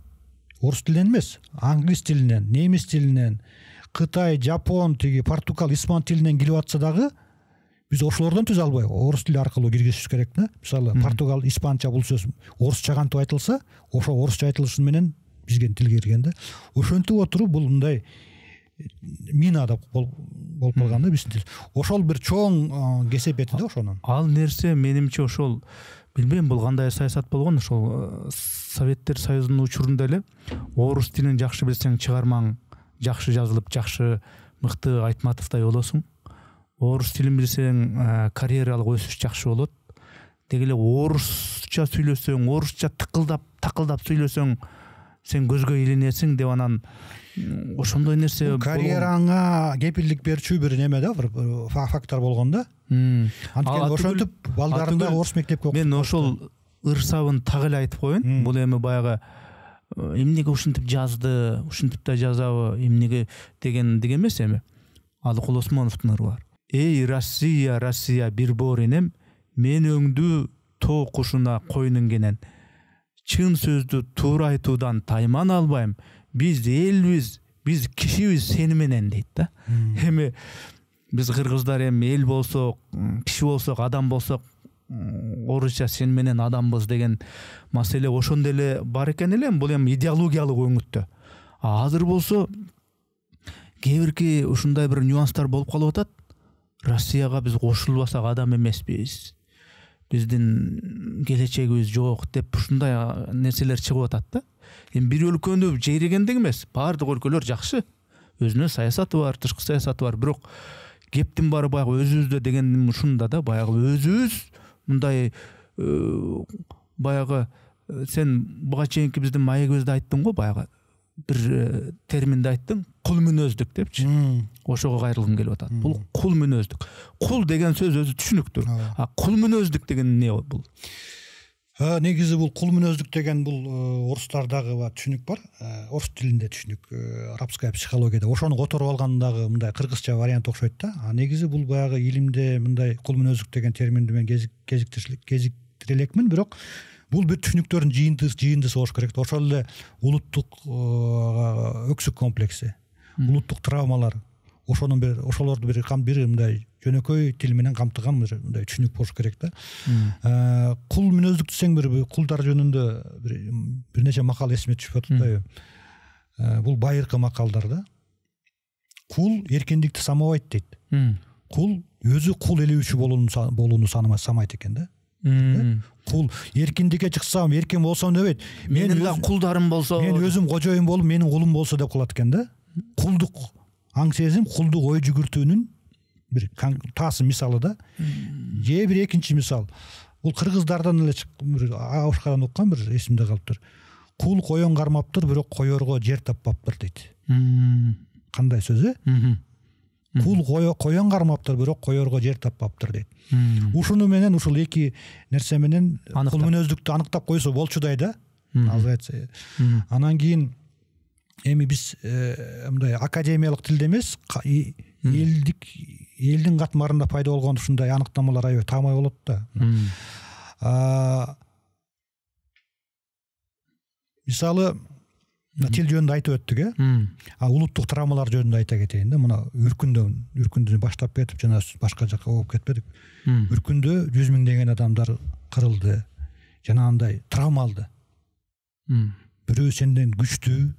орус тилинен эмес, англис тилинен, немис тилинен, Кытай, Жапон, тиги Португал, испан тилинен кирип атса дагы биз ошолордон түзө албай орус тили аркылуу киргизиш керек да. Мисалы Португал, испанча бул сөз орусча кантип айтылса, ошо орусча айтылышы менен бизге тилге кирген да. Ошентип отуруп бул мындай мина да болуп калган да биздин тил. Ошол бир чоң кесепети да ошонун. Ал нерсе менимче ошол билбейм бул кандай саясат болгон, ошол Советтер Союзунун учурунда эле орус тилин жакшы билсең чыгармаң жакшы жазылып, жакшы мыкты Айтматовдай болосуң. Орус тилин билсең карьералык өсүш жакшы болот. Деги эле орусча сүйлөсөң, орусча такылдап сүйлөсөң, сен көзгө илинесиң деп анан ошондой нерсе карьераңа кепилдик берчү бир неме да, бир фактор болгон да. Анткени ошентип балдарында орус мектепке окуп. Мен ошол ырсабын так эле айтып коеюн. Бул эми баягы эмнеге ушинтип жазды, ушинтип да жазабы, эмнеге деген эмес эми. Алыкул Осмоновдун ыры бар. Эй Россия, Россия бир боор энем, мен өңдү тоо кушуна койнун кенен. Чын сөздү туура айтуудан тайман албайм. Биз элбиз, биз кишибиз сени менен дейт да. Эми биз кыргыздар эми эл болсок, киши болсок, адам болсок, орусча сен менен адамбыз деген маселе ошондой эле бар экен эле. Бул эми идеологиялык өңүттө. Азыр болсо кээ бирки ушундай бир нюанстар болуп калып атат. Россияга биз кошулбасак адам эмеспиз, биздин келечегибиз жок деп ушундай нерселер чыгып атат да. Эми бир өлкөнү жейрегендик эмес, баардык өлкөлөр жакшы, өзүнүн саясаты бар, тышкы саясаты бар, бирок кептин баары баягы өзүбүздө деген ушунда да, баягы өзүбүз мындай баягы сен буга чейинки биздин маегибизде айттың го, баягы бир терминди айттың, кул мүнөздүк депчи. Ошого кайрылгым келип атат. Бул кул мүнөздүк. Кул деген сөз өзү түшүнүктүү. Кул мүнөздүк деген эмне бул? Негизи бул кул мүнөздүк деген бул орустардагы түшүнүк бар. Орус тилинде түшүнүк, арабская психологияда. Ошону которуп алгандагы мындай кыргызча вариант окшойт да. Негизи бул баягы илимде мындай кул мүнөздүк деген терминди мен кезиктире элекмин, бирок бул бир түшүнүктөрдүн жыйындысы болуш керек. Ошол эле улуттук өксүк комплекси, улуттук травмалар, ошолорду бир мындай жөнөкөй тил менен камтыган мындай түшүнүк болуш керек да. Кул мүнөздүк десең, бир кулдар жөнүндө бир нече макал эсиме түшүп атпайбы? Бул байыркы макалдар да. Кул эркиндикти самабайт дейт. Кул өзү кул элебүүчү болууну самайт экен да. Кул эркиндикке чыксам, эркин болсом дебейт. Менин да кулдарым болсо, мен өзүм кожоюн болуп, менин кулум болсо деп калат экен да. Кулдук аң сезим, кулдук ой жүгүртүүнүн бир таасыр мисалы да. Же бир экинчи мисал. Бул кыргыздардан эле бир аушкадан уккан, бир эсимде калыптыр. Кул коен кармаптыр, бирок коерго жер таппаптыр дейт. Кандай сөз Кул коен кармаптыр, бирок коерго жер таппаптыр дейт. Ушуну менен, ушул эки нерсе менен кул мүнөздүктү аныктап койсо болчудай да. Азыр айтса. Анан кийин эми биз мындай академиялык тилде эмес, элдин катмарында пайда болгон ушундай аныктамалар аябай таамай болот да. Мисалы, тил жөнүндө айтып өттүк, улуттук травмалар жөнүндө айта кетейин да. Мына үркүндөн баштап кетип, жана башка жакка болуп кетпедик. Үркүндө 100 миңдеген адамдар кырылды, жанагындай травма алды. Бирөө сенден күчтүү,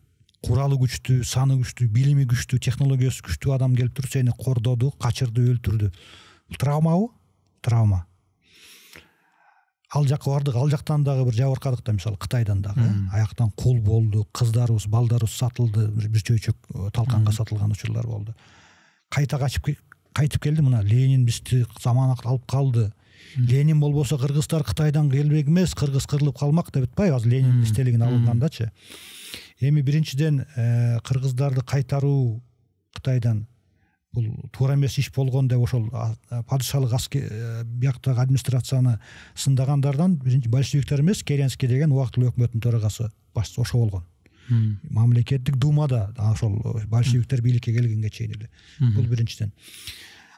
куралы күчтүү, саны күчтүү, билими күчтүү, технологиясы күчтүү адам келип туруп сени кордоду, качырды, өлтүрдү. Травмабы? Травма. Ал жакка бардык, ал жактан дагы бир жабыркадык да, мисалы Кытайдан дагы. Аяктан кул болду, кыздарыбыз, балдарыбыз сатылды, бир чөйчөк талканга сатылган учурлар болду. Кайта кайтып келди, мына Ленин бизди заманак алып калды. Ленин болбосо кыргыздар Кытайдан келбек эмес, кыргыз кырылып калмак деп атпайбы? Азыр Ленин эстелигин алынгандачы. Эми биринчиден кыргыздарды кайтаруу Кытайдан бул туура эмес иш болгон деп ошол падышалык бияктагы администрацияны сындагандардан биринчи большевиктер эмес, Керенский деген убактылуу өкмөттүн төрагасы башчысы ошо болгон. Мамлекеттик думада ошол большевиктер бийликке келгенге чейин эле. Бул биринчиден.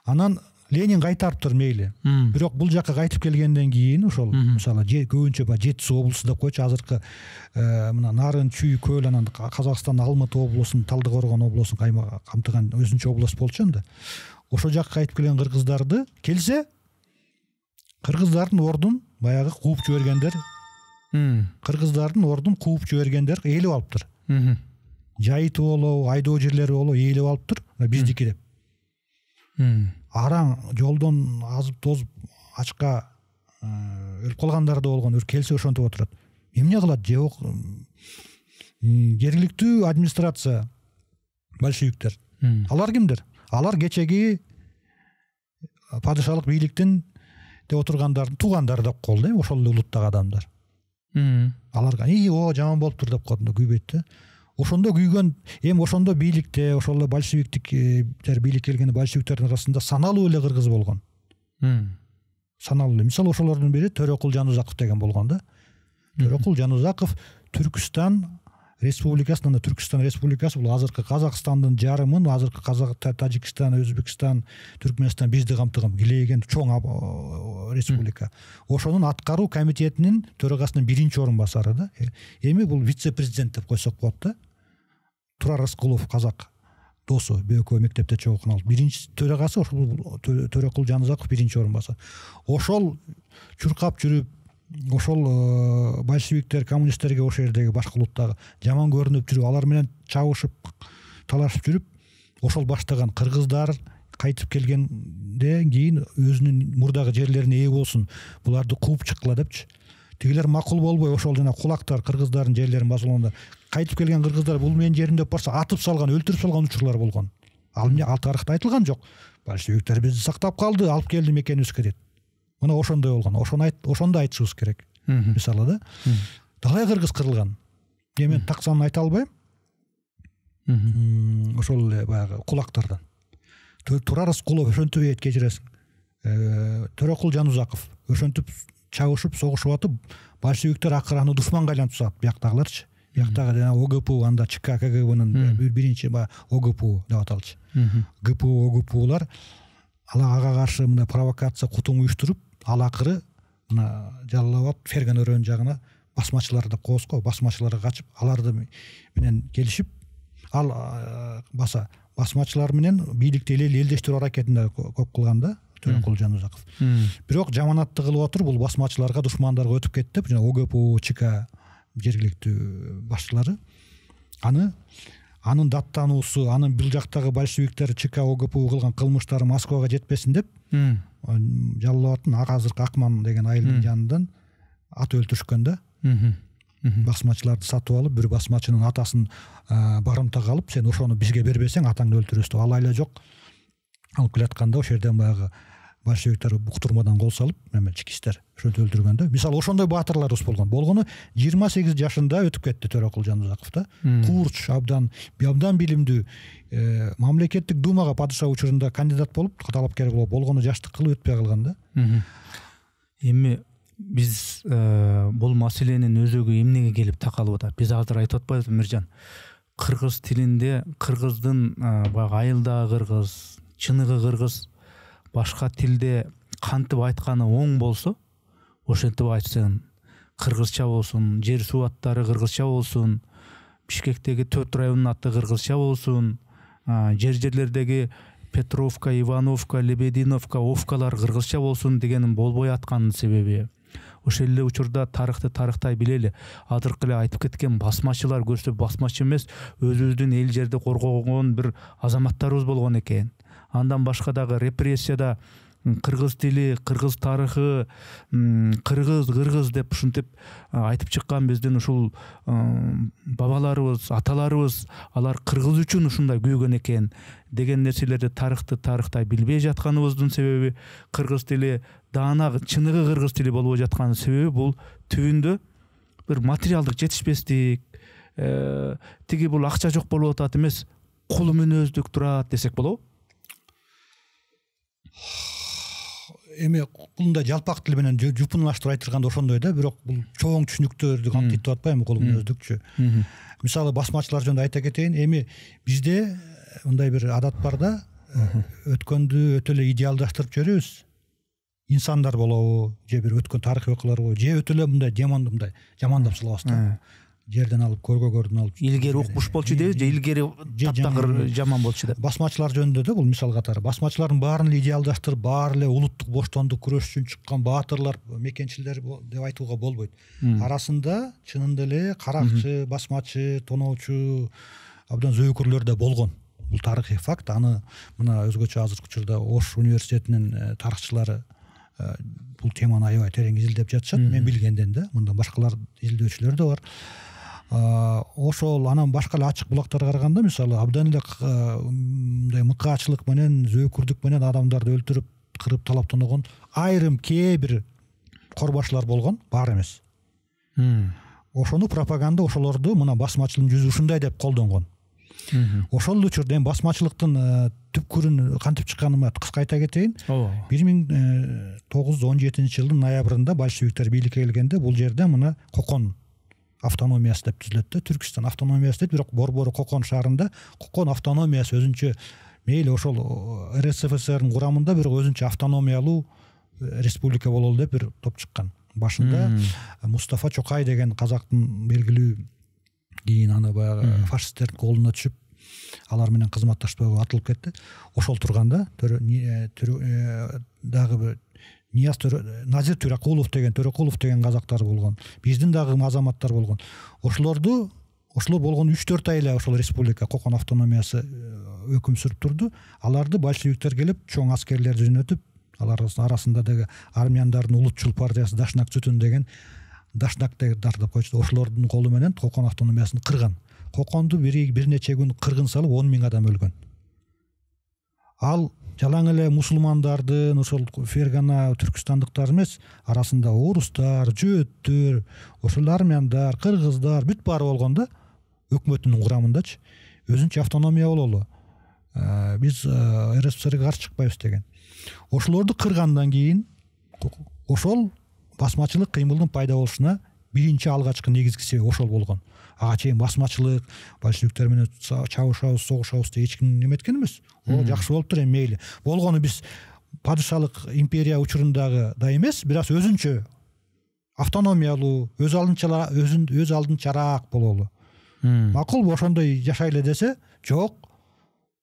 Анан Ленин кайтарыптыр мейли. Бирок бул жакка кайтып келгенден кийин ошол мисалы көбүнчө Жети Суу облусу деп койчу, азыркы мына Нарын, Чүй, Көл, анан Казакстандын Алматы облусун, Талдыкоргон облусун камтыган өзүнчө область болчу анда. Ошол жакка кайтып келген кыргыздарды келсе, кыргыздардын ордун баягы кууп жибергендер. Кыргыздардын ордун кууп жибергендер ээлеп алыптыр. Жайыты болобу, айдоо жерлери болобу ээлеп алыптыр. Биздики деп. Араң жолдон азып тозуп ачка өлүп калгандар да болгон. Келсе ошентип отурат. Эмне кылат? Жок. Жергиликтүү администрация, большевиктер. Алар кимдер? Алар кечеги падышалык бийликтин деп отургандардын туугандары деп колду, ошол эле улуттагы адамдар. Аларга жаман болуптур деп койду, күйбөйт да. Ошондо күйгөн, ошондо бийликте, ошол эле большевиктер бийликке келген большевиктердин арасында саналуу эле кыргыз болгон. Саналуу. Мисалы ошолордун бири Төрөкул Жанузаков деген болгон да. Төрөкул Жанузаков Түркүстан Республикасынан, Түркүстан Республикасы бул азыркы Казакстандын жарымын, азыркы Тажикстан, Өзбекстан, Түркмөнстан бизди камтыган килейген чоң республика. Ошонун аткаруу комитетинин төрагасынын биринчи орун басары да. Эми бул вице-президент деп койсок болот да. Турар Рыскулов казак досу, экөө мектепте чогуу окуп алып. Биринчи төрагасы ошол Төрөкул Жанузаков биринчи орун басары. Ошол чуркап жүрүп, ошол большевиктер, коммунисттерге ошол жердеги башка улуттагы жаман көрүнүп жүрүп, алар менен чабышып, талашып жүрүп, ошол баштаган кыргыздар кайтып келгенден кийин өзүнүн мурдагы жерлерине ээ болсун, буларды кууп чыккыла депчи. Тигилер макул болбой ошол жана кулактар кыргыздардын жерлерин басылганда кайтып келген кыргыздар бул менин жерим деп барса атып салган, өлтүрүп салган учурлар болгон. Ал тарыхта айтылган жок. Большевиктер бизди сактап калды, алып келди мекенибизге деп. Мына ошондой болгон. Ошондо айтышыбыз керек. Мисалы да. Талай кыргыз кырылган. Мен таксанын айта албайм. Ошол эле баягы кулактардан. Турар Рыскулов ошентип эт кечиресиң. Төрөкул Жанузаков ошентип чабышып, согушуп атып, большевиктер акыры аны душманга айлантып салат, бияктагыларчы. Бияктагы ОГПУ, анда ЧК КГБнын биринчи ОГПУ деп аталчы. ГПУ, ОГПУлар ага каршы мына провокация, кутум уюштуруп, ал акыры мына Жалал Абад, Ферган өрөөнүн жагына басмачылар деп коебуз го, басмачыларга качып, аларды менен келишип, ал басмачылар менен бийликти элдештирүү аракетинде көп кылган да. Төрөкул Жанузаков. Бирок жаманатты кылып отур, бул басмачыларга, душмандарга өтүп кетти деп, жана ОГПУ, ЧК жергиликтүү башчылары анын даттануусу, анын бул жактагы большевиктер, ЧК, ОГПУ кылган кылмыштары Москвага жетпесин деп, Жалал Абадтын азыркы Акман деген айылдын жанынан ат өлтүрүшкөн да. Басмачыларды сатып алып, бир басмачынын атасын барымтага алып, сен ошону бизге бербесең атаңды өлтүрөбүз деп. Ал айла жок. Алып келатканда ошол жерден баягы большевиктер буктурмадан кол салып, чекисттер ошентип өлтүргөн да. Мисалы ошондой баатырларыбыз болгон. Болгону 28 жашында өтүп кетти Төрөкул Жанузаков да. Курч, абдан билимдүү, мамлекеттик думага падыша учурунда кандидат болуп, талапкер болгону жаштык кылып өтпөй калган да. Эми биз бул маселенин өзөгү эмнеге келип такалып атат? Биз азыр айтып атпайбызбы, Миржан? Кыргыз тилинде, кыргыздын баягы айылдагы кыргыз, чыныгы кыргыз башка тилде кантип айтканы оң болсо, ошентип айтсын, кыргызча болсун, жер суу аттары кыргызча болсун, Бишкектеги 4 районунун аты кыргызча болсун, жерлердеги Петровка, Ивановка, Лебединовка, Овкалар кыргызча болсун дегенин болбой атканын себеби ошол эле учурда тарыхты тарыхтай билели. Азыркы эле айтып кеткен басмачылар көрсө басмачы эмес, өзүбүздүн эл жерди коргогон бир азаматтарыбыз болгон экен. Андан башка дагы репрессияда кыргыз тили, кыргыз тарыхы, кыргыз деп ушинтип айтып чыккан биздин ушул бабаларыбыз, аталарыбыз, алар кыргыз үчүн ушундай күйгөн экен деген нерселерди тарыхты тарыхтай билбей жатканыбыздын себеби, кыргыз тили даана чыныгы кыргыз тили болбой жатканын себеби бул түбүндө бир материалдык жетишпестик, тиги бул акча жок болуп атат эмес, колу мүнөздүк турат десек болобу? Эми мындай жалпак тил менен жупунлаштырып айтылганда ошондой да, бирок бул чоң түшүнүктөрдү камтыйт деп атпайбы кол мүнөздүкчү. Мисалы басмачылар жөнүндө айта кетейин. Эми бизде мындай бир адат бар да, өткөндү өтө эле идеалдаштырып жиберебиз. Инсандар болобу, же бир өткөн тарыхый окуялар болобу, же өтө эле мындай жамандап салабыз да. Жерден алып, көргөн алып. Илгери укмуш болчу дейбиз, же илгери таптакыр жаман болчу деп. Басмачылар жөнүндө да бул мисал катары. Басмачылардын баарын эле идеалдаштырып, баары эле улуттук боштондук күрөш үчүн чыккан баатырлар, мекенчилер деп айтууга болбойт. Арасында чынында эле каракчы, басмачы, тоноочу, абдан зөөкүрлөр да болгон. Бул тарыхый факт. Аны мына өзгөчө азыркы учурда Ош университетинин тарыхчылары бул теманы аябай терең изилдеп жатышат. Мен билгенден да, мындан башкалар изилдөөчүлөр да бар. Ошол анан башка эле ачык булактарга караганда мисалы абдан эле мындай мыкаачылык менен, зөөкүрдүк менен адамдарды өлтүрүп, кырып, талап тоногон айрым кээ бир корбашлар болгон, бар эмес. Ошону пропаганда ошолорду мына басмачылыктын жүзү ушундай деп колдонгон. Ошол учурда эми басмачылыктын түпкүрүн кантип чыкканын кыска айта кетейин. 1917-жылдын ноябрында большевиктер бийликке келгенде бул жерде мына Кокон автономиясы деп түзүлөт да, Түркистан автономиясы дейт, бирок борбору Кокон шаарында Кокон автономиясы өзүнчө мейли ошол РСФСРдин курамында бирок өзүнчө автономиялуу республика бололу деп бир топ чыккан. Башында Мустафа Чокай деген казактын белгилүү, кийин аны баягы фашисттердин колуна түшүп, алар менен кызматташпай атылып кетти. Ошол турганда дагы бир Назир Төрөкулов деген казактар болгон. Биздин дагы азаматтар болгон. Ошолор болгон 3-4 ай эле ошол республика Кокон автономиясы өкүм сүрүп турду. Аларды большевиктер келип, чоң аскерлерди жөнөтүп, алар арасында дагы армяндардын улутчул партиясы Дашнак Зүтүн деген Дашнактар деп койчу. Ошолордун колу менен Кокон автономиясын кырган. Коконду бир нече күн кыргын салып 10 000 адам өлгөн. Ал жалаң эле мусулмандардын, ошол Фергана түркистандыктар эмес, арасында орустар, жөөттөр, ошол армяндар, кыргыздар бүт баары болгон да, өкмөтүнүн курамындачы. Өзүнчө автономия бололу. Биз РСФСРге каршы чыкпайбыз деген. Ошолорду кыргандан кийин ошол басмачылык кыймылдын пайда болушуна биринчи алгачкы негизги себеп ошол болгон. Ага чейин басмачылык, большевиктер менен чабышабыз, согушабыз деп эч ким неметкен эмес. Жакшы болуптур эми мейли. Болгону биз падышалык империя учурундагы да эмес, бирок өзүнчө автономиялуу, өз алдынчараак бололу. Макул ошондой жашайлы десе, жок.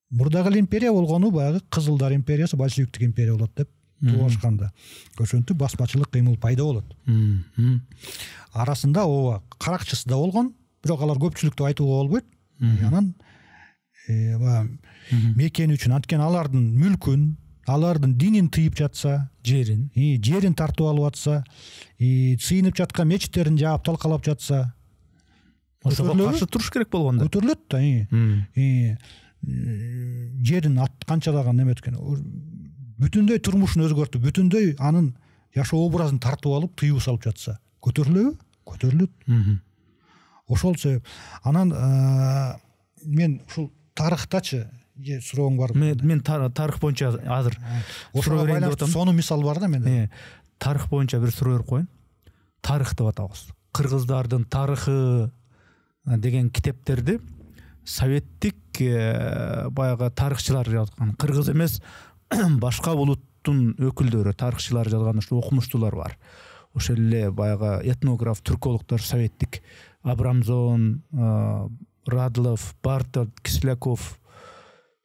Мурдагы эле империя болгону баягы Кызылдар империясы, большевиктик империя болот деп туулашканда. Ошентип басмачылык кыймыл пайда болот. Арасында ооба каракчысы да болгон, бирок алар көпчүлүк деп айтууга болбойт. Анан мекени үчүн анткени алардын мүлкүн, алардын динин тыйып жатса, жерин тартып алып атса, сыйынып жаткан мечиттерин жаап талкалап жатса, ошого каршы туруш керек болгондо. Көтөрүлөт да. Жерин канчалаган неметкен, бүтүндөй турмушун өзгөртүп, бүтүндөй анын жашоо образын тартып алып, тыйып салып жатса, көтөрүлөбү? Көтөрүлөт. Ошол себеп. Анан мен ушул тарыхтачы суроом бар. Мен тарых боюнча азыр ошого байланыштуу сонун мисал бар да менде. Тарых боюнча бир суроо берип коеюн. Тарых деп атабыз. Кыргыздардын тарыхы деген китептерди советтик баягы тарыхчылар жазган. Кыргыз эмес, башка улуттун өкүлдөрү, тарыхчылар жазган ушул окумуштуулар бар. Ошол эле баягы этнограф, түркологдор советтик, Абрамзон, Радлов, Бартов, Кисляков,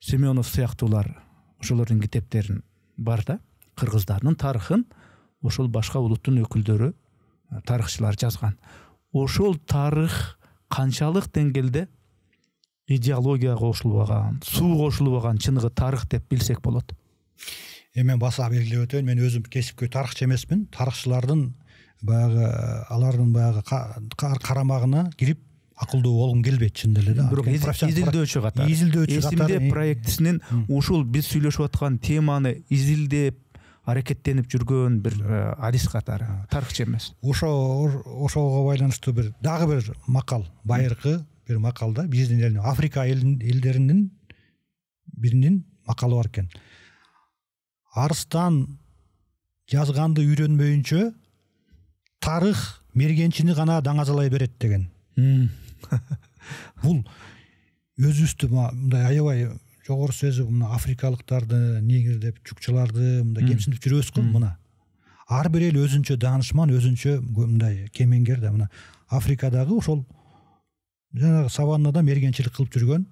Семенов сыяктуулар ошолордун китептерин бар да. Кыргыздардын тарыхын ошол башка улуттун өкүлдөрү, тарыхчылар жазган. Ошол тарых канчалык деңгээлде идеологияга кошулбаган, суу кошулбаган чыныгы тарых деп билсек болот? Мен баса белгилеп өтөйүн, мен өзүм кесипкөй тарыхчы эмесмин. Тарыхчылардын баягы алардын баягы карамагына кирип акылдуу болгум келбейт чын эле да. Бирок изилдөөчү катары. Эсимде проектисинин ушул биз сүйлөшүп аткан теманы изилдеп, аракеттенип жүргөн бир адис катары, тарыхчы эмес. Ошого байланыштуу дагы бир макал, байыркы бир макалда биздин Африка элдеринин биринин макалы бар экен. Арыстан жазганды үйрөнмөйүнчө тарых мергенчини гана даңазалай берет деген. Бул өзүбүздү мындай аябай жогору сезип мына африкалыктарды, негрдеп, чукчаларды мындай кемсинтип жүрөбүз го мына. Ар бир эл өзүнчө даанышман, өзүнчө мындай кемеңгер да. Мына Африкадагы ошол жанагы саваннада мергенчилик кылып жүргөн,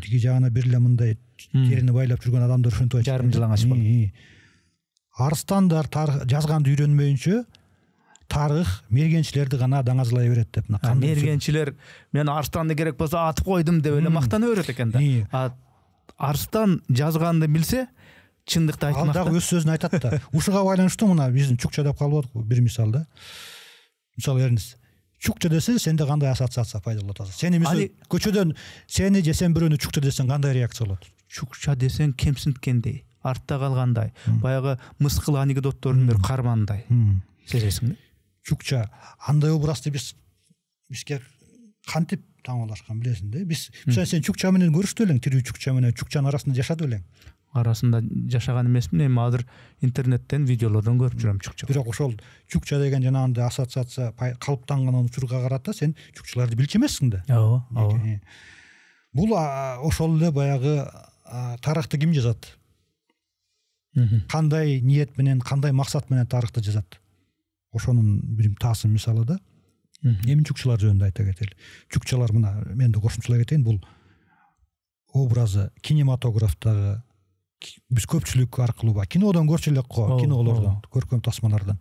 тиги жагына бир эле мындай терини байлап жүргөн адамдар ушинтип жарым жалаңач болуп. Арыстандар жазганды үйрөнмөйүнчө тарых мергенчилерди гана даңазалай берет деп. Мергенчилер мен арыстанды керек болсо атып койдум деп эле мактана берет экен да. Арыстан жазганды билсе, чындыкты айтмак. Ал дагы өз сөзүн айтат да. Ушуга байланыштуу мына биздин чукча деп калып атат бир мисал да. Мисалы бериңиз. Чукча десе сенде кандай ассоциация пайда болот азыр? Сени мисалы көчөдөн сени же сен бирөөнү чукча десең кандай реакция болот? Чукча десең кемсинткендей, артта калгандай, баягы мыскыл анекдоттордун бир кармандай. Сезесиң да? Чукча андай образды бизге кантип таңалашкан билесиң да? Биз сен чукча менен көрүштү элең, тирүү чукча менен чукчанын арасында жашады элең. Арасында жашаган эмесмин, эми азыр интернеттен видеолордон көрүп жүрөм чукча. Бирок ошол чукча деген жанагындай ассоциация калыптанган учурга карата сен чукчаларды билчү эмессиң да. Ооба. Бул ошол эле баягы тарыхты ким жазат? Кандай ниет менен, кандай максат менен тарыхты жазат? Ошонун бир таасыр мисалы да. Эми чукчалар жөнүндө айта кетели. Чукчалар мына мен да кошумчалай кетейин, бул образы кинематографтагы биз көпчүлүк аркылуу кинодон көрчү элек го, кинолордон, көркөм тасмалардан.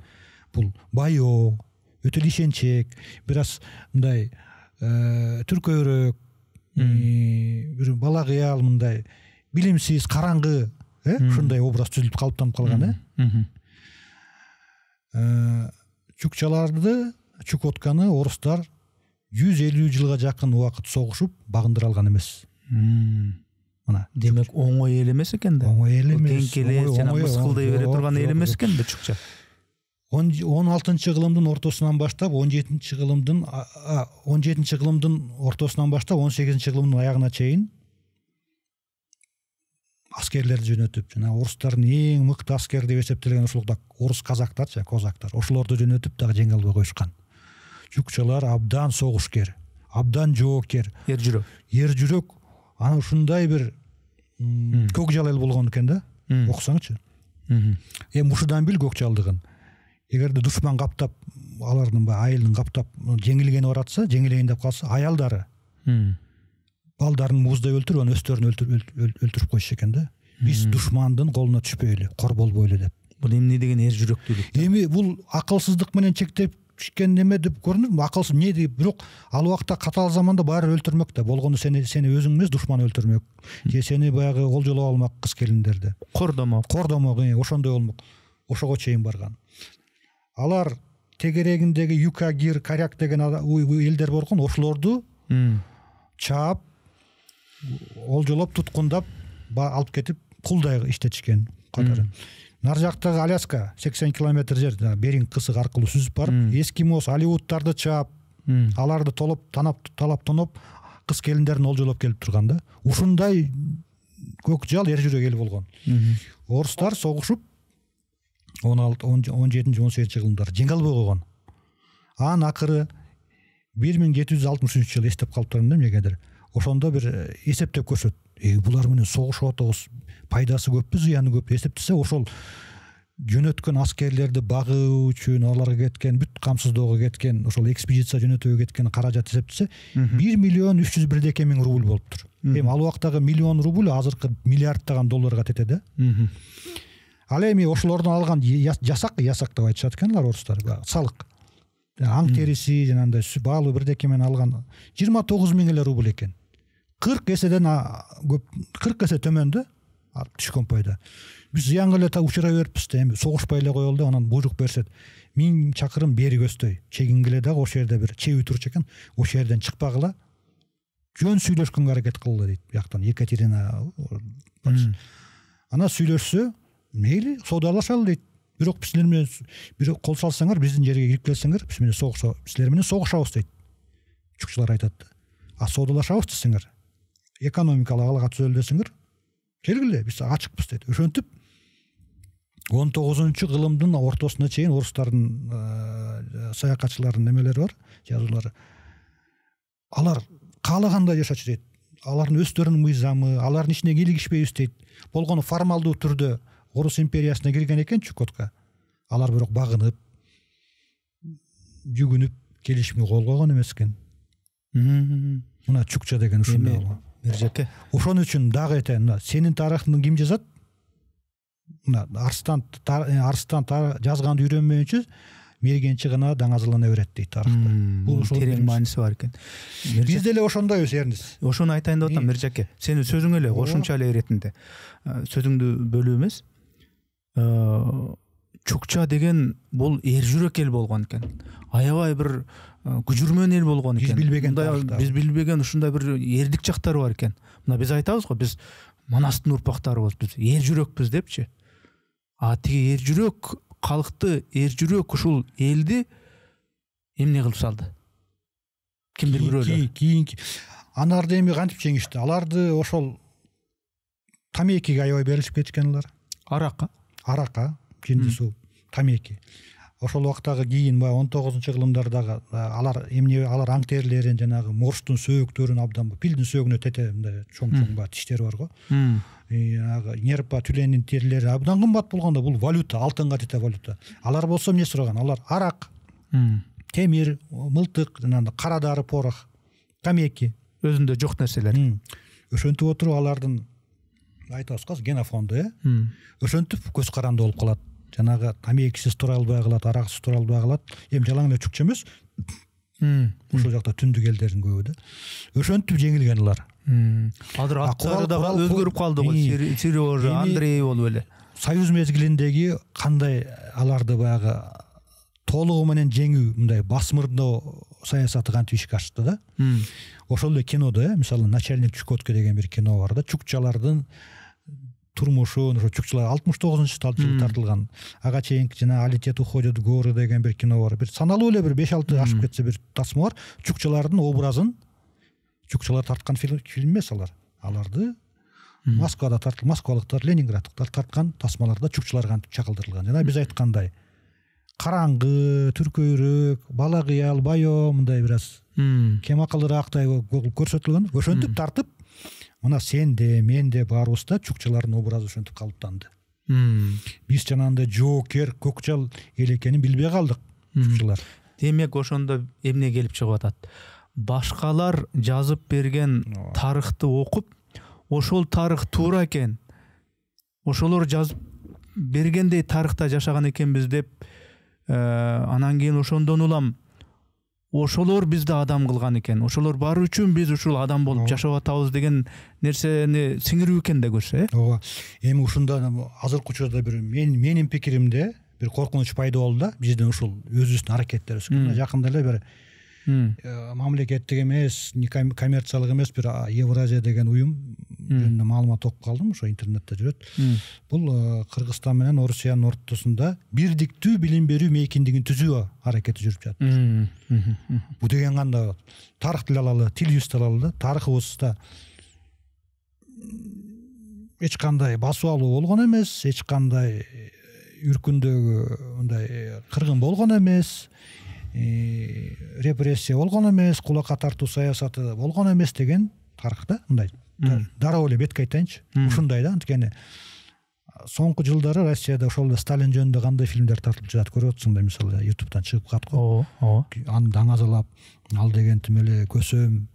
Бул байоо, өтө лишенчек, бир аз мындай түркөйрөөк, бир бала кыял мындай билимсиз, караңгы, ушундай образ түзүлүп калыптанып калган, Чукчаларды, Чукотканы орустар 150 жылга жакын убакыт согушуп багындыра алган эмес. Демек оңой эл эмес экен да. Оңой эл эмес. Теңкеле жана мыскылдай бере турган эл эмес экен да чукча. 16-кылымдын ортосунан баштап 17-кылымдын ортосунан баштап 18-кылымдын аягына чейин аскерлерди жөнөтүп, жана орустардын эң мыкты аскер деп эсептелген ошолорда орус казактар, козактар, ошолорду жөнөтүп дагы жеңе албай коюшкан. Чукчалар абдан согушкер, абдан жоокер, эр жүрөк, ана ушундай бир көкжал эл болгон экен да. Окусаңычы. Эми ушудан бил көкжалдыгын. Эгерде душман каптап, алардын айылын каптап жеңилгени бар атса, жеңилейин деп калса, аялдары балдарын муздап өлтүрүп, анан өстөрүн өлтүрүп койчу экен да. Биз душмандын колуна түшпөйлү, кор болбойлу деп. Бул эмне деген эр жүрөктүүлүк? Эми бул акылсыздык менен чектеп түшкөн неме деп көрүнөт. Акылсыз эмне деп, бирок ал убакта катаал заманда баары өлтүрмөк да. Болгону сени өзүң эмес, душман өлтүрмөк. Же сени баягы олжолоп алмак кыз-келиндерди. Кордомок, ошондой болмок. Ошого чейин барган. Алар тегерегиндеги Юкагир, Каряк деген элдер болгон, ошолорду чаап, олжолоп, туткундап, алып кетип, кулдай иштетишкен катары. Нар жактагы Аляска 80 километр жер, Беринг кысык аркылуу сүзүп барып, эскимос, алиуттарды чаап, аларды талап тоноп, кыз-келиндерин олжолоп келип турган да. Ушундай көкжал эр жүрөк эл болгон. Орустар согушуп 17-18 жылдары жеңе албай койгон. Анын акыры 1763 жыл эстеп калып турам эмнегедир. Ошондо бир эсептеп көрсөт. Булар менен согушуп атабыз, пайдасы көппү, зыяны көп эсептесе, ошол жөнөткөн аскерлерди багуу үчүн аларга кеткен, бүт камсыздоого кеткен, ошол экспедиция жөнөтүүгө кеткен каражат эсептесе 1.301.000 рубль болуптур. Эми ал убактагы миллион рубль азыркы миллиарддаган долларга тетет. Ал эми ошолордон алган жасак деп айтышат экенлер орустар, салык. Аң териси жанагындай баалуу бирдеке менен алган 29.000 рубль экен. 40 эседен көп, 40 эсе төмөндө түшкөн пайда. Биз зыянга эле учура бериппиз да, эми согушпай эле коелу да, анан буйрук берсет 1000 чакырым бери көздөй. Чегингиле дагы ошол жерде бир чебүү турчу экен. Ошол жерден чыкпагыла. Жөн сүйлөшкөнгө аракет кылгыла дейт. Бияктан Екатерина. Ана сүйлөшсө, мейли, соодалашалы дейт. Бирок силер менен бир кол салсаңар, биздин жерге кирип келсеңер, биз менен силер менен согушабыз дейт. Чукчалар айтат. Соодалашабыз десеңер, экономикалык алага түзөлү десеңер, келгиле биз ачыкпыз дейт. Ошентип 19-кылымдын ортосуна чейин орустардын саякатчылардын немелери бар, жазуулары. Алар каалагандай жашачу дейт. Алардын өздөрүнүн мыйзамы, алардын ичине кийлигишпейбиз дейт. Болгону формалдуу түрдө Орус империясына кирген экен Чукотка. Алар бирок багынып, жүгүнүп келишимге кол койгон эмес экен. Мына Чукча деген ушундай болгон. Миржеке. Ошон үчүн дагы сенин тарыхыңды ким жазат? Мына Арстан жазганды үйрөнмөйүнчө мергенчи гана даңазалана берет дейт тарыхта. Бул терең мааниси бар экен. Биз деле ошондойбуз Эрнис. Ошону айтайын деп атам Миржеке. Сенин сөзүң эле кошумча эле иретинде. Сөзүңдү бөлүү эмес. Чукча деген бул эр жүрөк эл болгон экен. Аябай бир күжүрмөн эл болгон экен. Биз билбеген ушундай бир эрдик жактары бар экен. Мына биз айтабыз го, биз Манастын урпактарыбыз, биз эр жүрөкпүз депчи. Тиги эр жүрөк калкты, эр жүрөк ушул элди эмне кылып салды? Кимдир бирөөлөр. Кийинки анарды эми кантип жеңишти? Аларды ошол тамекиге аябай берилип кетишкен алар. Аракка, жинди суу, тамеки. Ошол убактагы кийин 19-кылымдардагы алар аң терилерин жанагы морстун сөөктөрүн абдан, пилдин сөөгүнө тете мындай чоң-чоң тиштери бар го. Нерпа түленин терилери абдан кымбат болгондо бул валюта, алтынга тете валюта. Алар болсо эмне сураган? Алар арак, темир, мылтык, кара дары, порох, тамеки. Өзүндө жок нерселер. Ошентип отуруп алардын айтабызга генофонду, ошентип көз каранды болуп калат. Жанагы тамекисиз тура албай калат, араксыз тура албай калат. Эми жалаң эле Чукча эмес. Ошол жакта түндүк элдердин көбү да. Ошентип жеңилген алар. Азыр аттары да өзгөрүп калды го. Сережа, Андрей болуп эле. Союз мезгилиндеги кандай аларды баягы толугу менен жеңүү, мындай басмырдоо саясаты кантип ишке ашты да. Ошол эле кинодо, мисалы Начальник Чукотки деген бир кино бар да, чукчалардын турмушу, ошо чукчалар 69-жылы тартылган. Ага чейинки жана Алитет уходит в горы деген бир кино бар. Бир саналуу эле бир 5-6 ашып кетсе бир тасма бар. Чукчалардын образын чукчалар тарткан фильм эмес алар. Аларды Москвада тартылган, москвалыктар, ленинградтыктар тарткан тасмаларда чукчалар кантип чакылдырылган. Жана биз айткандай караңгы, түркөйрөк, бала кыял, байоо мындай бир аз кем акылдыраактай көрсөтүлгөн. Ошентип тартып, мына сенде, менде баарыбызда чукчалардын образы ошентип калыптанды. Биз жанагындай жоокер, көкжал эл экенин билбей калдык чукчалар. Демек ошондо эмне келип чыгып атат? Башкалар жазып берген тарыхты окуп, ошол тарых туура экен, ошолор жазып бергендей тарыхта жашаган экенбиз деп, анан кийин ошондон улам ошолор бизди адам кылган экен, ошолор бар үчүн биз ушул адам болуп жашап атабыз деген нерсени сиңирүү экен да көрсө, ооба. Эми ушунда азыркы учурда бир менин пикиримде бир коркунуч пайда болду да, биздин ушул өзүбүздүн аракеттерибиз. Жакында эле бир мамлекеттик эмес, коммерциялык эмес бир Евразия деген уюм жөнүндө маалымат окуп калдым, ошо интернетте жүрөт. Бул Кыргызстан менен Орусиянын ортосунда бирдиктүү билим берүү мейкиндигин түзүү аракети жүрүп жатат. Бу деген кандай? Тарых тил алалы, тилибизди алалы да, тарыхыбызда эч кандай басып алуу болгон эмес, эч кандай үркүндөгү мындай кыргын болгон эмес, репрессия болгон эмес, кулакка тартуу саясаты болгон эмес деген тарыхта мындай дароо эле бетке айтайынчы. Ушундай да, анткени соңку жылдары Россияда ошол Сталин жөнүндө кандай фильмдер тартылып жатат көрүп атсыңдар, мисалы YouTube'дан чыгып калат го. Аны даңазалап, ал деген тим эле көсөм.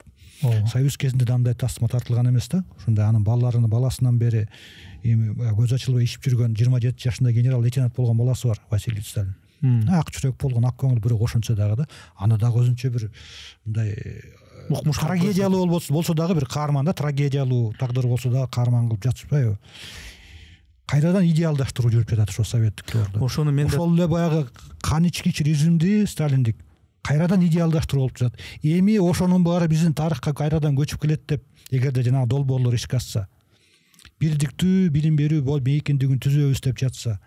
Союз кезинде да андай тасма тартылган эмес да. Ушундай анын баласынан бери эми көз ачылбай ишип жүргөн 27 жашында генерал-лейтенант болгон баласы бар, Василий Сталин. Ак жүрөк болгон, ак көңүл, бирок ошончо дагы да, аны дагы өзүнчө бир мындай трагедиялуу болсо дагы бир каарман да, трагедиялуу тагдыр болсо дагы каарман кылып жатышпайбы? Кайрадан идеалдаштыруу жүрүп жатат ошо советтик дöwөрдө. Ошону мен ошол эле баягы кан ичкич режимди, сталиндик кайрадан идеалдаштыруу болуп жатат. Эми ошонун баары биздин тарыхка кайрадан көчүп келет деп, эгерде жанагы долбоорлор ишке ашса, бирдиктүү билим берүү мейкиндигин түзөбүз деп жатса,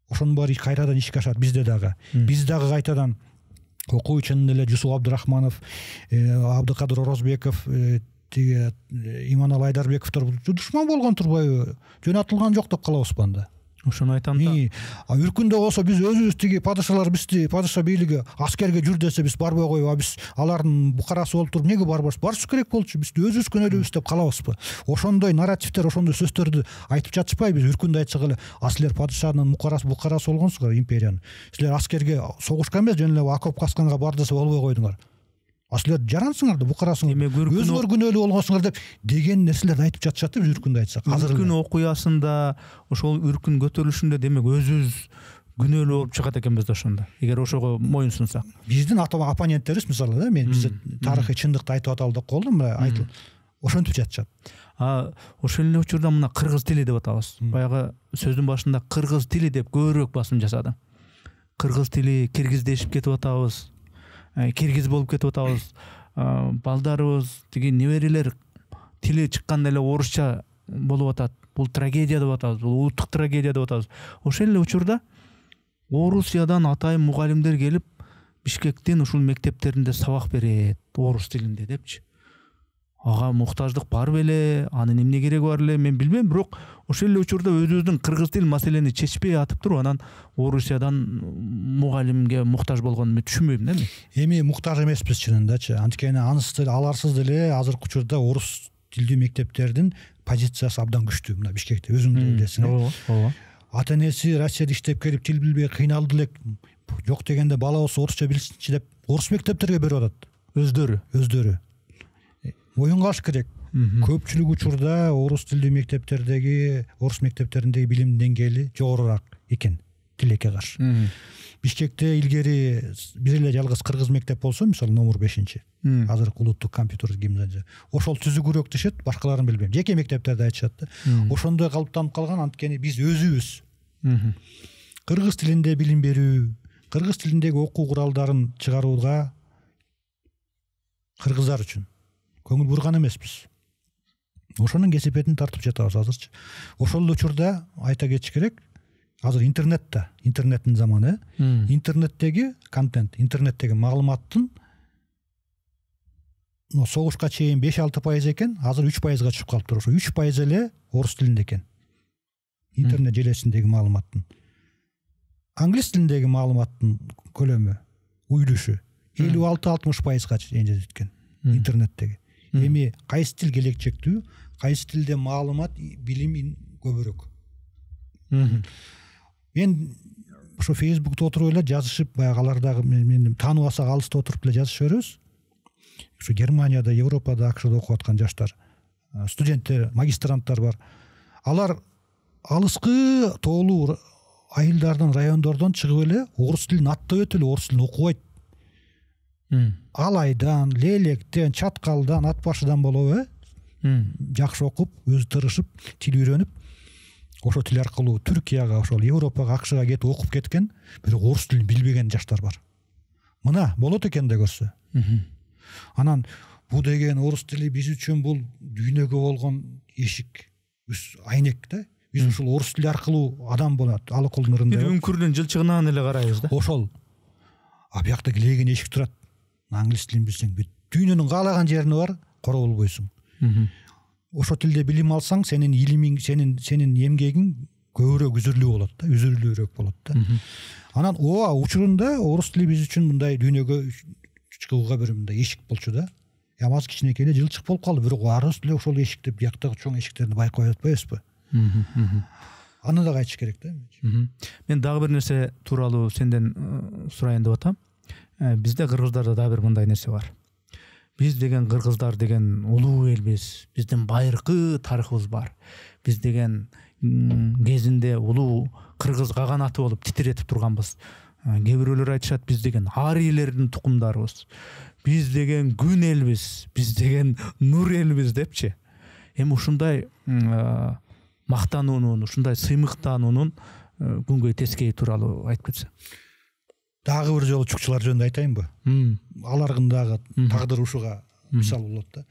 ошонун баары кайрадан ишке ашат бизде дагы. Биз дагы кайтадан окуу чынын эле Жусуп Абдырахманов, Абдыкадыр Орозбеков, тиги Иманалы Айдарбековдор душман болгон турбайбы, жөнөтүлгөн жок деп калабызбы анда. Ошону айтам да. Үркүндө болсо биз өзүбүз тиги падышалар бизди, падыша бийлиги аскерге жүр десе биз барбай коюп, биз алардын букарасы болуп туруп эмнеге барбайбыз? Барыш керек болчу, биз өзүбүз күнөөлөбүз деп калабызбы? Ошондой нарративдер, ошондой сөздөрдү айтып жатышпайбы? Биз үркүндө айтсак эле, силер падышанын букарасы болгонсуңар, империянын. Силер аскерге согушка эмес, жөн эле окоп касканга бар десе болбой койдуңар. Силер жарансыңар да букарасыңар, өзүңөр күнөөлүү болгонсуңар деген нерселерди айтып жатышат да, биз үркүндө айтсак. Үркүн окуясында, ошол үркүн көтөрүлүшүндө демек өзүбүз күнөөлүү болуп чыгат экенбиз да ошондо. Эгер ошого моюн сунсак. Биздин оппоненттерибиз мисалы да, мен бизде тарыхый чындыкты айтып аталы деп колдум, айтыл. Ошентип жатышат. Ошол эле учурда мына кыргыз тили деп атабыз. Баягы сөздүн башында кыргыз тили деп көбүрөөк басым жасадым. Кыргыз тили, киргиздешип кетип атабыз. Киргиз болуп кетип атабыз. Балдарыбыз, тиги неберелер тили чыкканда эле орусча болуп атат. Бул трагедия деп атабыз, бул улуттук трагедия деп атабыз. Ошол эле учурда Орусиядан атайын мугалимдер келип, Бишкектин ушул мектептеринде сабак берет орус тилинде депчи. Ага муктаждык бар беле, анын эмне кереги бар эле, мен билбейм, бирок ошол эле учурда өзүбүздүн кыргыз тил маселени чечпей атып туруп, анан Орусиядан мугалимге муктаж болгонун мен түшүнбөйм да. Эми муктаж эмеспиз чынындачы. Анткени аларсыз деле азыркы учурда орус тилдүү мектептердин позициясы абдан күчтүү. Мына Бишкекте өзүң билесиң. Ооба. Ата-энеси Россияда иштеп келип тил билбей кыйналды элек. Жок дегенде бала болсо орусча билсинчи деп орус мектептерге берип атат. Өздөрү. Моюнга алыш керек. Көпчүлүк учурда орус тилдүү орус мектептериндеги билим деңгээли жогорураак экен тилекке каршы. Бишкекте илгери бир эле жалгыз кыргыз мектеп болсо, мисалы номер 5-чи. Азыркы улуттук компьютер гимназия. Ошол түзүгүрөөк дешет, башкаларын билбейм. Жеке мектептерде айтышат да. Ошондой калыптанып калган, анткени биз өзүбүз кыргыз тилинде билим берүү, кыргыз тилиндеги окуу куралдарын чыгарууга кыргыздар үчүн көңүл бурган эмеспиз. Ошонун кесепетин тартып жатабыз азырчы. Ошол учурда айта кетиш керек, азыр интернеттин заманы, интернеттеги контент, интернеттеги маалыматтын согушка чейин 5-6% экен, азыр 3%га түшүп калыптыр. Ошо 3% эле орус тилинде экен. Интернет желесиндеги маалыматтын. Англис тилиндеги маалыматтын көлөмү, уйлушу 56-60%га чейин жеткен интернеттеги. Эми кайсы тил келечектүү, кайсы тилде маалымат, билим көбүрөөк. Мен ошо Facebook'та отуруп эле жазышып, баягалардагы мени таанып алсак алыста отуруп эле жазышып беребиз. Ошо Германияда, Европада, АКШда окуп аткан жаштар, студенттер, магистранттар бар. Алар алыскы тоолуу айылдардан, райондордон чыгып эле орус тилин аттап өтүп эле орус тилин окубайт. Алайдан, Лелектен, Чаткалдан, Атбашыдан болобу, жакшы окуп, өзү тырышып, тил үйрөнүп, ошо тил аркылуу Түркияга, ошол Европага, АКШга кетип окуп кеткен, бирок орус тилин билбеген жаштар бар. Мына болот экен да көрсө. Анан бул деген орус тили биз үчүн бул дүйнөгө болгон эшик, айнек да. Биз ушул орус тили аркылуу адам болот, алы колдун ырында. Бир үңкүрдүн жылчыгынан эле карайбыз да. Ошол. Биякта килеген эшик турат. Англис тилин билсең, дүйнөнүн каалаган жерине бар, кора болбойсуң. Ошо тилде билим алсаң, сенин илимиң, сенин эмгегиң көбүрөөк үзүрлүү болот да, үзүрлүүрөөк болот да. Анан учурунда орус тили биз үчүн мындай дүйнөгө чыгууга бир мындай эшик болчу да. Аз кичинекей эле жылчык болуп калды, бирок арыз эле ошол эшикти, бияктагы чоң эшиктерди байкабай атпайбызбы? Аны да айтыш керек да. Мен дагы бир нерсе тууралуу сенден сурайын деп атам. Бизде кыргыздарда да бир мындай нерсе бар. Биз деген кыргыздар деген улуу элбиз. Биздин байыркы тарыхыбыз бар. Биз деген кезинде улуу кыргыз каганаты болуп титиретип турганбыз. Кээ бирөөлөр айтышат, биз деген арийлердин тукумдарыбыз. Биз деген күн элбиз. Биз деген нур элбиз депчи. Эми ушундай мактануунун, ушундай сыймыктануунун күнгөй тескейи тууралуу айтып кетсең. Дагы бир жолу чукчалар жөнүндө айтайынбы? Алардагы тагдыр ушуга мисал болот да.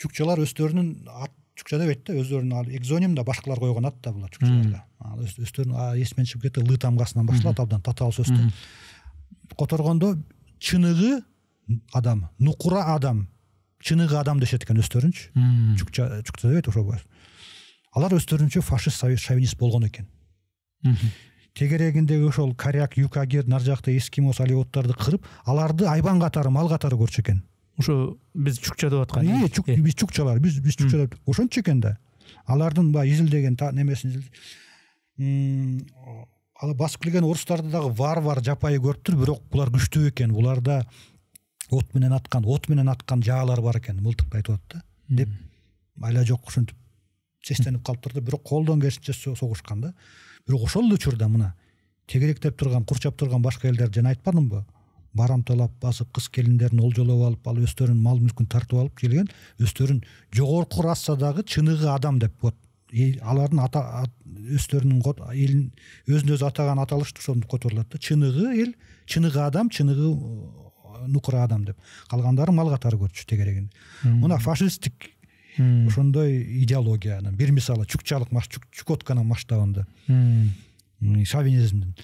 Чукчалар өздөрүнүн чукча дебейт да, өздөрүнүн экзоним да, башкалар койгон ат да булар чукчаларда. Өздөрүнүн эсмен чыгып кетти, лы тамгасынан башталат, абдан татаал сөздө. Которгондо чыныгы адам, нукура адам чыныгы адам дешет экен өздөрүнчү. Чукча дебейт ошо. Алар өздөрүнчө фашист шовинист болгон экен. Тегерегиндеги ошол коряк, юкагер, нар жакта эскимос, алеоттарды кырып, аларды айбан катары, мал катары көрчү экен. Ошо биз чукча деп аткан. Биз чукчалар, биз чукча деп ошончо экен да. Алардын баягы изилдеген немесин ал басып келген орустарды дагы варвар жапайы көрүптүр, бирок булар күчтүү экен. Буларда от менен аткан жаалар бар экен, мылтыкты айтып атат да. Деп айла жок ушинтип сестенип калыптыр да, бирок колдон келишинче согушкан да. Бирок ошол учурда мына тегеректеп турган, курчап турган башка элдер жана айтпадымбы? Барамталап басып кыз келиндерин олжолоп алып, ал өздөрүнүн мал мүлкүн тартып алып келген, өздөрүн жогорку расадагы чыныгы адам деп алардын өздөрүнүн элин өзүн өзү атаган аталыш ошону которулат да. Чыныгы эл, чыныгы адам, чыныгы нукура адам деп. Калгандары мал катары көрчү тегерегин. Мына фашисттик ошондой идеологиянын бир мисалы чукчалык Чукотканын масштабында. Шовинизмдин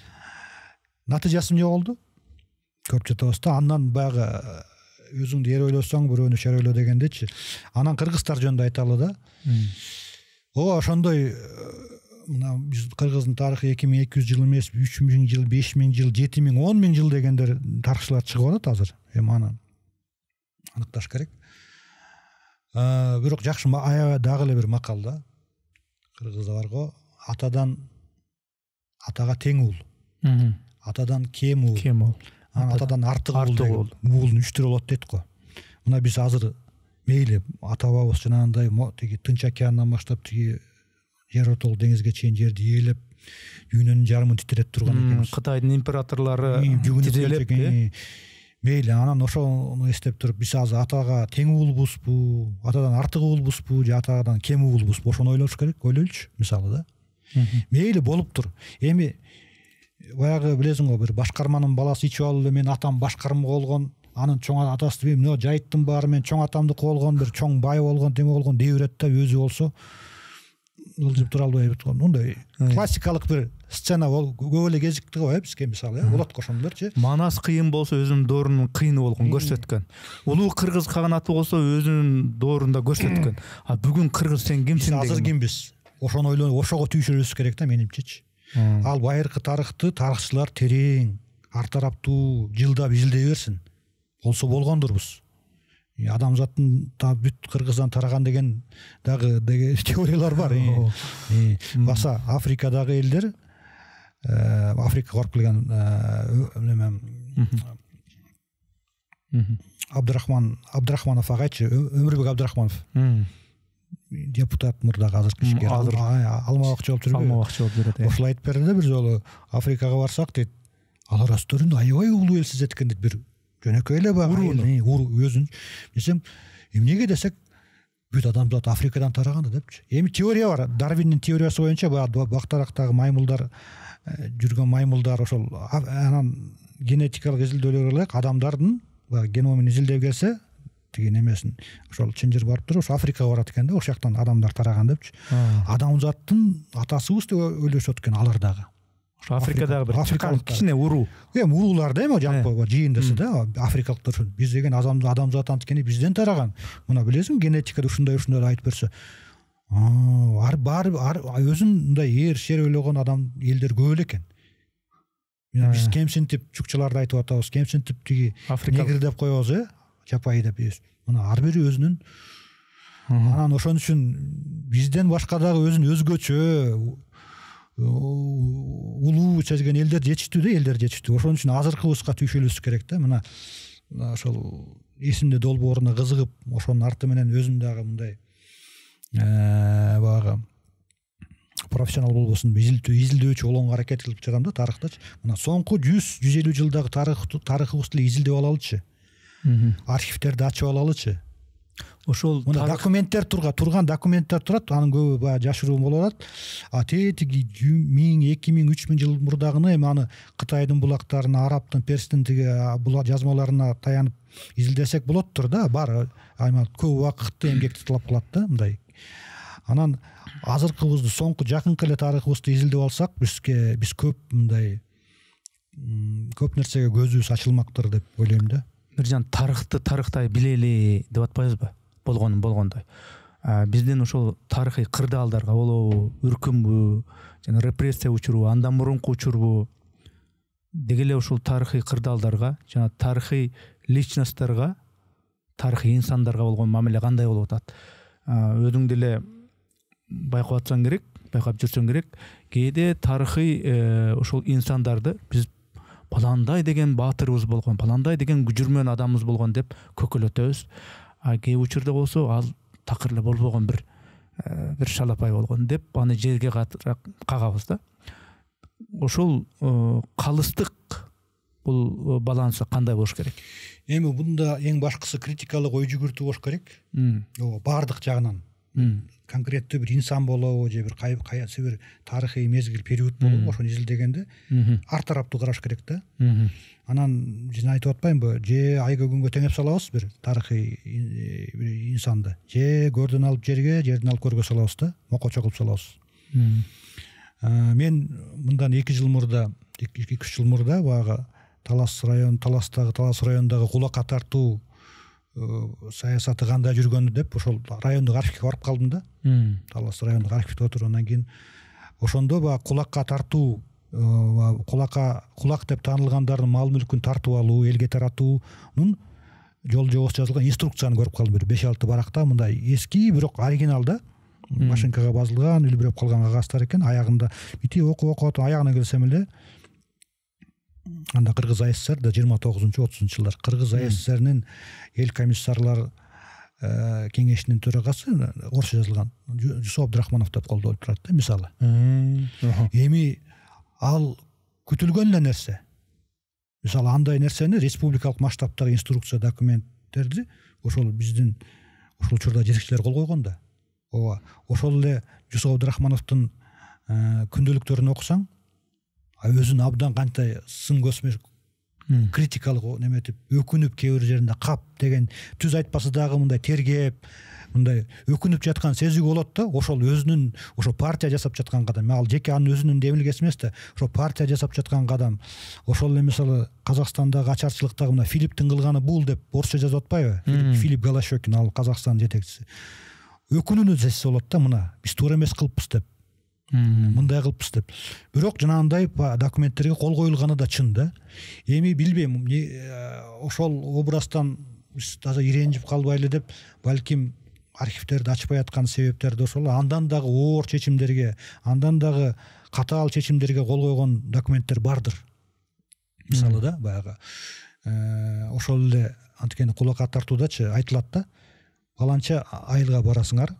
натыйжасы эмне болду? Көрүп жатабыз да. Андан баягы өзүңдү эр ойлосоң, бирөөнү шер ойло дегендечи. Анан кыргыздар жөнүндө айталы да. Ошондой мына биз кыргыздын тарыхы 2200 жыл эмес, 3000 жыл, 5000 жыл, 7000, 10000 жыл дегендер тарыхчылар чыгып атат азыр. Эми аны аныкташ керек. Бирок жакшы дагы эле бир макал да. Кыргызда бар го, атага тең уул. Атадан кем уул. Атадан артык уул. Уулун 3 түрү болот дейт го. Мына биз азыр мейли ата бабабыз жанагындай тиги Тынч океандан баштап тиги жер ортолук деңизге чейин жерди ээлеп, дүйнөнүн жарымын титиреп турган экенбиз. Кытайдын императорлору титирелеп, мейли анан ошону эстеп туруп биз азыр атага тең уулбузбу, атадан артык уулбузбу, же атадан кем уулбузбу, ошону ойлош керек, ойлойлучу мисалы да. Мейли болуптур. Эми баягы билесиң го, бир башкарманын баласы ичип алып эле мен атам башкарма болгон, анын чоң атасы дейм, мына жайыттын баары мен чоң атамдыкы болгон, бир чоң бай болгон, деме болгон дей берет да, өзү болсо ылжып тура албай турган. Мындай классикалык бир сцена көп эле кезикти го бизге мисалы, болот го ошондорчу. Манас кыйын болсо өзүнүн доорунун кыйыны болгон көрсөткөн. Улуу кыргыз каганаты болсо өзүнүн доорунда көрсөткөн. А бүгүн кыргыз сен кимсиң деген. Азыр кимбиз? Ошону ойлонуп, ошого түйшүрүбүз керек да менимчечи. Ал байыркы тарыхты тарыхчылар терең, ар тараптуу жылдап изилдей берсин. Болсо болгондурбуз. Адамзаттын бүт кыргыздан тараган деген дагы теориялар бар. Баса Африкадагы элдер, Африкага барып келген Абдрахманов агайчы, Өмүрбек Абдрахманов. Депутат мурдагы азыркы ишкер. Алмабакчы болуп жүрбөйбү. Ошол айтып берди бир жолу, Африкага барсак дейт, алар өздөрүн аябай улуу эл сезет экен дейт, бир жөнөкөй эле өзүн десем, эмнеге десек, бүт адамзат Африкадан тараган да депчи. Эми теория бар. Дарвиндин теориясы боюнча бактарактагы маймылдар жүргөн маймылдар ошол анан генетикалык изилдөөлөр ылайык адамдардын геномун изилдеп келсе, тиги немесин ошол чынжыр барып туруп, ошо Африкага барат экен да, ошол жактан адамдар тараган депчи. Адамзаттын атасыбыз деп ойлошот экен алар дагы. Африкадагы бир чакан кичине уруу. Эми уруулар да эми жалпы жыйындысы да африкалыктар. Биз деген адамзат анткени бизден тараган. Мына билесиң, генетикада ушундай айтып берсе, өзүн мындай эр шер ойлогон адам элдер көп эле экен. Биз кемсинтип чукчаларды айтып атабыз, кемсинтип тиги негр деп коебуз, жапайы деп. Мына ар бири өзүнүн анан ошон үчүн бизден башка дагы өзүн өзгөчө улуу сезген элдер жетиштүү. Ошон үчүн азыркыбызга түйшөлүбүз керек да. Мына ошол эсимде долбооруна кызыгып, ошонун арты менен өзүм дагы мындай баягы профессионал болбосун, изилдөөчү болгонго аракет кылып жатам да тарыхтачы. Мына соңку 100-150 жылдагы тарыхыбызды изилдеп алалычы. Архивтерди ачып алалычы. Ошол документтер турган документтер турат, анын көбү баягы жашыруун болуп атат. Тиги 1000, 2000, 3000 жыл мурдагыны эми аны Кытайдын булактарына, Арабтын, Перстин тиги булак жазмаларына таянып изилдесек болоттур да, бар. Көп убакытты эмгекти талап кылат да мындай. Анан азыркыбызды, соңку жакынкы эле тарыхыбызды изилдеп алсак, биз көп мындай көп нерсеге көзүбүз ачылмактыр деп ойлойм да. бир тарыхтай билели деп атпайбызбы, болгондой. Биздин ошол тарыхый кырдаалдарга болобу, үркүмбү, жана репрессия учуру, андан мурунку учурбу деги эле ушул тарыхый кырдаалдарга, жана тарыхый личностторго, тарыхый инсандарга болгон мамиле кандай болуп атат? Өзүң деле байкап атсаң керек, байкап жүрсөң керек. Кээде тарыхый ошол инсандарды биз паландай деген баатырыбыз болгон, паландай деген күжүрмөн адамыбыз болгон деп көкөлөтөбүз. Кээ учурда болсо ал такыр эле болбогон бир шалапай болгон деп аны жерге кагабыз да. Ошол калыстык бул балансы кандай болуш керек? Эми бунда эң башкысы критикалык ой жүгүртүү болуш керек. Бардык жагынан. Конкреттүү бир инсан болобу же бир кайсы бир тарыхый мезгил период болобу, ошону изилдегенде ар тараптуу караш керек да. Анан жана айтып атпаймынбы, же айга күнгө теңеп салабыз бир тарыхый инсанды, же көрдөн алып жерге, жерден алып көргө салабыз да, мокочо кылып салабыз. Мен мындан 2 жыл мурда, 2-3 жыл мурда баягы Таластагы Талас районундагы кулакка тартуу саясаты кандай жүргөнү деп ошол райондук архивге барып калдым да. Талас райондук архивде отургандан кийин ошондо баягы кулакка тартуу, кулак деп таанылгандардын мал мүлкүн тартып алуу, элге таратуунун жол жобосу жазылган инструкцияны көрүп калдым. Бир 5-6 баракта мындай эски, бирок оригинал да. Машинкага басылган, үлбүрөп калган кагаздар экен. Аягында бити окуп аягына келсем эле анда Кыргыз АССР да 29-30 жылдар Кыргыз АССРнин эл комиссарлар кеңешинин төрагасы орусча жазылган Жусуп Абдрахманов деп колдолуп турат да, мисалы. Эми ал күтүлгөн эле нерсе. Мисалы андай нерсени республикалык масштабтагы инструкция документтерди ошол биздин ошол учурда жетекчилер кол койгон да. Ошол эле Жусуп Абдрахмановдун күндөлүктөрүн окусаң, өзүн абдан канча сын көзмө критикалык неметип, өкүнүп кээ бир жеринде кап деген түз айтпасы дагы мындай тергеп, мындай өкүнүп жаткан сезүүгө болот да. Ошол өзүнүн ошо партия жасап жаткан кадам. Ал жеке анын өзүнүн демилгеси эмес да. Ошо партия жасап жаткан кадам. Ошол эле мисалы Казакстандагы ачарчылыктагы мына Филипптин кылганы бул деп орусча жазып атпайбы? Филипп Голощёкин, ал Казакстан жетекчиси. Өкүнүүнү сезсе болот да, мына биз туура эмес кылыппыз деп. Мындай кылыппыз деп. Бирок жанагындай документтерге кол коюлганы да чын да. Эми билбейм, ошол образдан таза иренжип калбайлы деп, балким архивтерди ачпай аткан себептер да ошол. Андан дагы оор чечимдерге, андан дагы катаал чечимдерге кол койгон документтер бардыр. Мисалы да, баягы ошол эле анткени кулакка тартуудачы айтылат да. Баланча айылга барасыңар.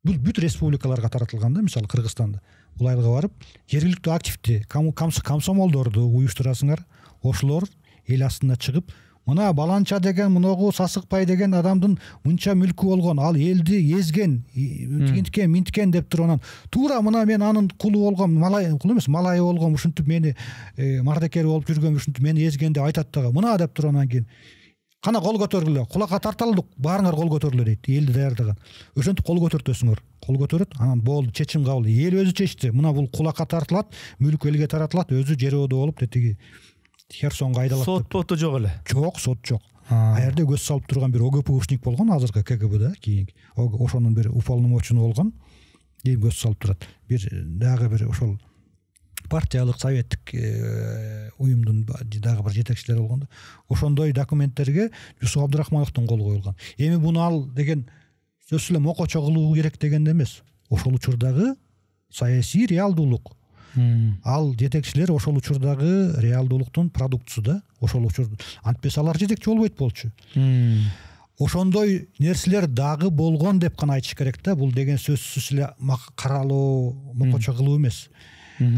Бул бүт республикаларга таратылган да, мисалы Кыргызстанда. Бул айылга барып, жергиликтүү активди комсомолдорду уюштурасыңар. Ошолор эл астына чыгып, мына баланча деген, муногу Сасыкбай деген адамдын мынча мүлкү болгон, ал элди эзген, минткен деп туруп анан туура мына мен анын кулу болгом, кул эмес, малайы болгом, ушинтип мени мардакери болуп жүргөн, ушинтип мени эзген деп айтат дагы. Мына деп туруп анан кийин кана кол көтөргүлө, кулакка тарталдык, баарыңар кол көтөрүлө дейт, элди даярдаган. Ошентип кол көтөртөсүңөр. Кол көтөрөт, анан болду, чечим кабыл. Эл өзү чечти. Мына бул кулакка тартылат, мүлк элге таратылат, өзү жерөөдө болуп тетиги Херсонго айдалат. Сот боту жок эле. Жок, сот жок. Аерде көз салып турган бир ОГПУшник болгон, азыркы КГБда, кийинки. Ошонун бир уполномоченный болгон, кийин көз салып турат. Бир дагы бир ошол партиялык советтик уюмдун дагы бир жетекчилери болгондо, ошондой документтерге Жусуп Абдрахмановдун колу коюлган. Эми буну ал деген сөзсүз эле мокочо кылуу керек дегенде эмес. Ошол учурдагы саясий реалдуулук. Ал жетекчилер ошол учурдагы реалдуулуктун продуктусу да. Ошол учурда антпесе алар жетекчи болбойт болчу. Ошондой нерселер дагы болгон деп гана айтыш керек да. Бул деген сөзсүз эле каралоо, мокочо кылуу эмес.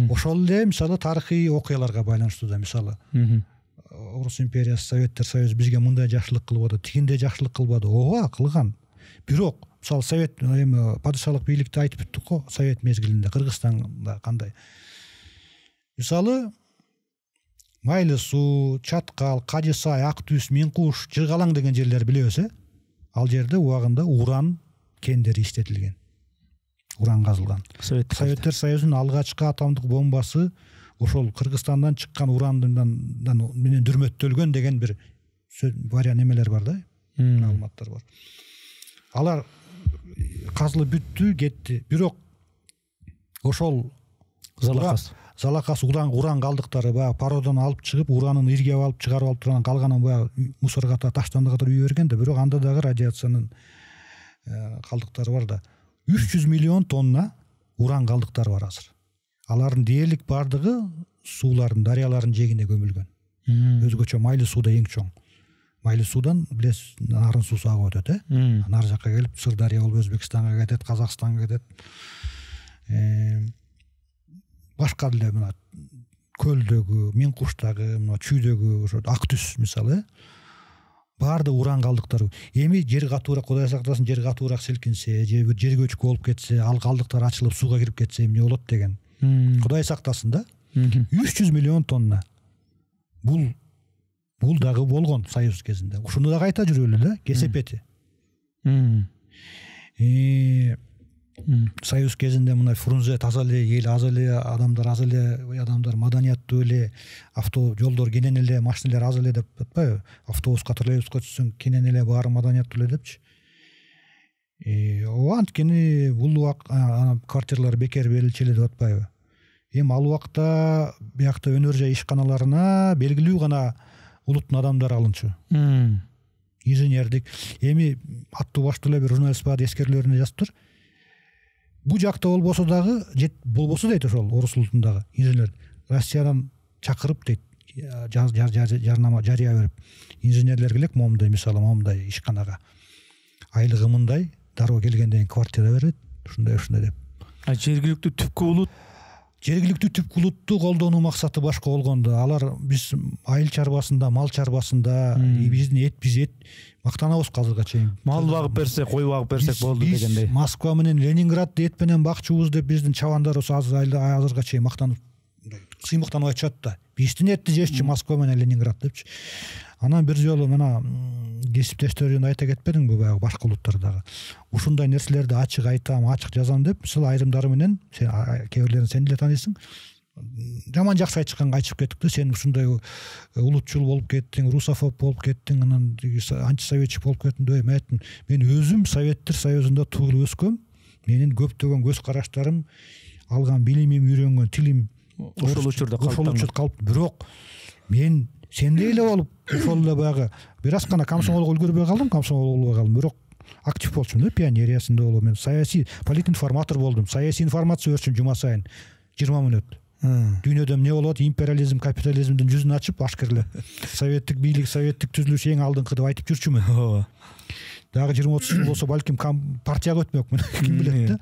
Ошол эле мисалы тарыхый окуяларга байланыштуу да, мисалы Орус империясы, Советтер Союзу бизге мындай жакшылык кылып атат, тигиндей жакшылык кылбады. Ооба, кылган. Бирок мисалы совет эми падышалык бийликти айтып бүттүк го, совет мезгилинде Кыргызстанда кандай. Мисалы Майлы суу, Чаткал, Кажысай, Актүз, Минкуш, Жыргалаң деген жерлер билебиз, ал жерде убагында уран кендери иштетилген. Уран казылган. Советтер Союзунун алгачкы атомдук бомбасы ошол Кыргызстандан чыккан урандан менен дүрмөттөлгөн деген бир вариант немелер бар да, маалыматтар бар. Алар казылып бүттү, кетти. Бирок ошол залакас уран калдыктары баягы пародон алып чыгып, уранын иргеп алып чыгарып алып турган калганын баягы мусор ката таштандыга үйө берген да, бирок анда дагы радиациянын калдыктары бар да. 300 миллион тонна уран калдыктары бар азыр. Алардын дээрлик бардыгы суулардын, дарыялардын жээгине көмүлгөн. Өзгөчө майлы сууда эң чоң. Майлы суудан билесиз, нарын суусу агып өтөт, нары жакка келип Сырдария болуп Өзбекстанга кетет, Казакстанга кетет. Башка деле мына көлдөгү, Миңкуштагы, мына Чүйдөгү, ошо ак түс мисалы баарды уран калдыктары. Эми жер катуураак, Кудай сактасын, жер катуураак силкинсе, же бир жер көчкү болуп кетсе, ал калдыктар ачылып сууга кирип кетсе эмне болот деген. Кудай сактасын да. 300 миллион тонна. Бул дагы болгон Союз кезинде. Ушуну да кайта жүрөлү да, кесепети. Союз кезинде мына Фрунзе таза эле эл, аз эле адамдар маданияттуу эле, авто жолдор кенен эле, машиналар аз эле деп атпайбы? Автобуска, троллейбуска түшсөң кенен эле баары маданияттуу эле депчи. Анткени бул квартиралар бекер берилчү эле деп атпайбы? Эми ал убакта биякта өнөр жай ишканаларына белгилүү гана улуттун адамдары алынчу. Инженердик. Эми аттуу баштуу эле бир журналист бар, эскерүүлөрүнө жазып тур. Бу жакта болбосо дагы, болбосо дейт ошол орус улутундагы инженер Россиядан чакырып дейт, жарнама жарыя берип, инженерлер келек момундай, мисалы момундай ишканага айлыгы мындай, дароо келгенден кийин квартира берет, ушундай деп. Жергиликтүү түпкү улутту колдонуу максаты башка болгондо, алар биз айыл чарбасында, мал чарбасында, биздин биз мактанабыз азырга чейин. Мал багып берсек, кой багып берсек болду дегендей. Москва менен Ленинградды эт менен бакчубуз деп биздин чабандарыбыз азырга чейин мактанып, сыймыктанып айтышат да. Биздин этти жешчи Москва менен Ленинград депчи. Анан бир жолу мына кесиптештерине айта кетпедиңби баягы башка улуттардагы. Ушундай нерселерди ачык айтам, ачык жазам деп, мисалы айрымдары менен, сен кээ бирлерин сен деле таанысың. Жаман жакшы айтышканга айтышып кеттик да, сен ушундай улутчул болуп кеттиң, русофоб болуп кеттиң, анан антисоветчик болуп кеттиң деп айттым. Мен өзүм Советтер Союзунда туулуп өскөм. Менин көптөгөн көз караштарым, алган билимим, үйрөнгөн тилим ошол учурда калып. Бирок мен сендей эле болуп, ошол эле баягы бир аз гана комсомолго үлгүрбөй калдым, бирок актив болчумун да, пионериясында болуп. Мен саясий политинформатор болдум. Саясий информация берчүм жума сайын 20 мүнөт. Дүйнөдө эмне болот, империализм, капитализмдин жүзүн ачып башкерлеп, советтик бийлик, советтик түзүлүш эң алдыңкы деп айтып жүрчүмүн. Дагы 20-30 жыл болсо балким партияга өтмөкмүн, ким билет да.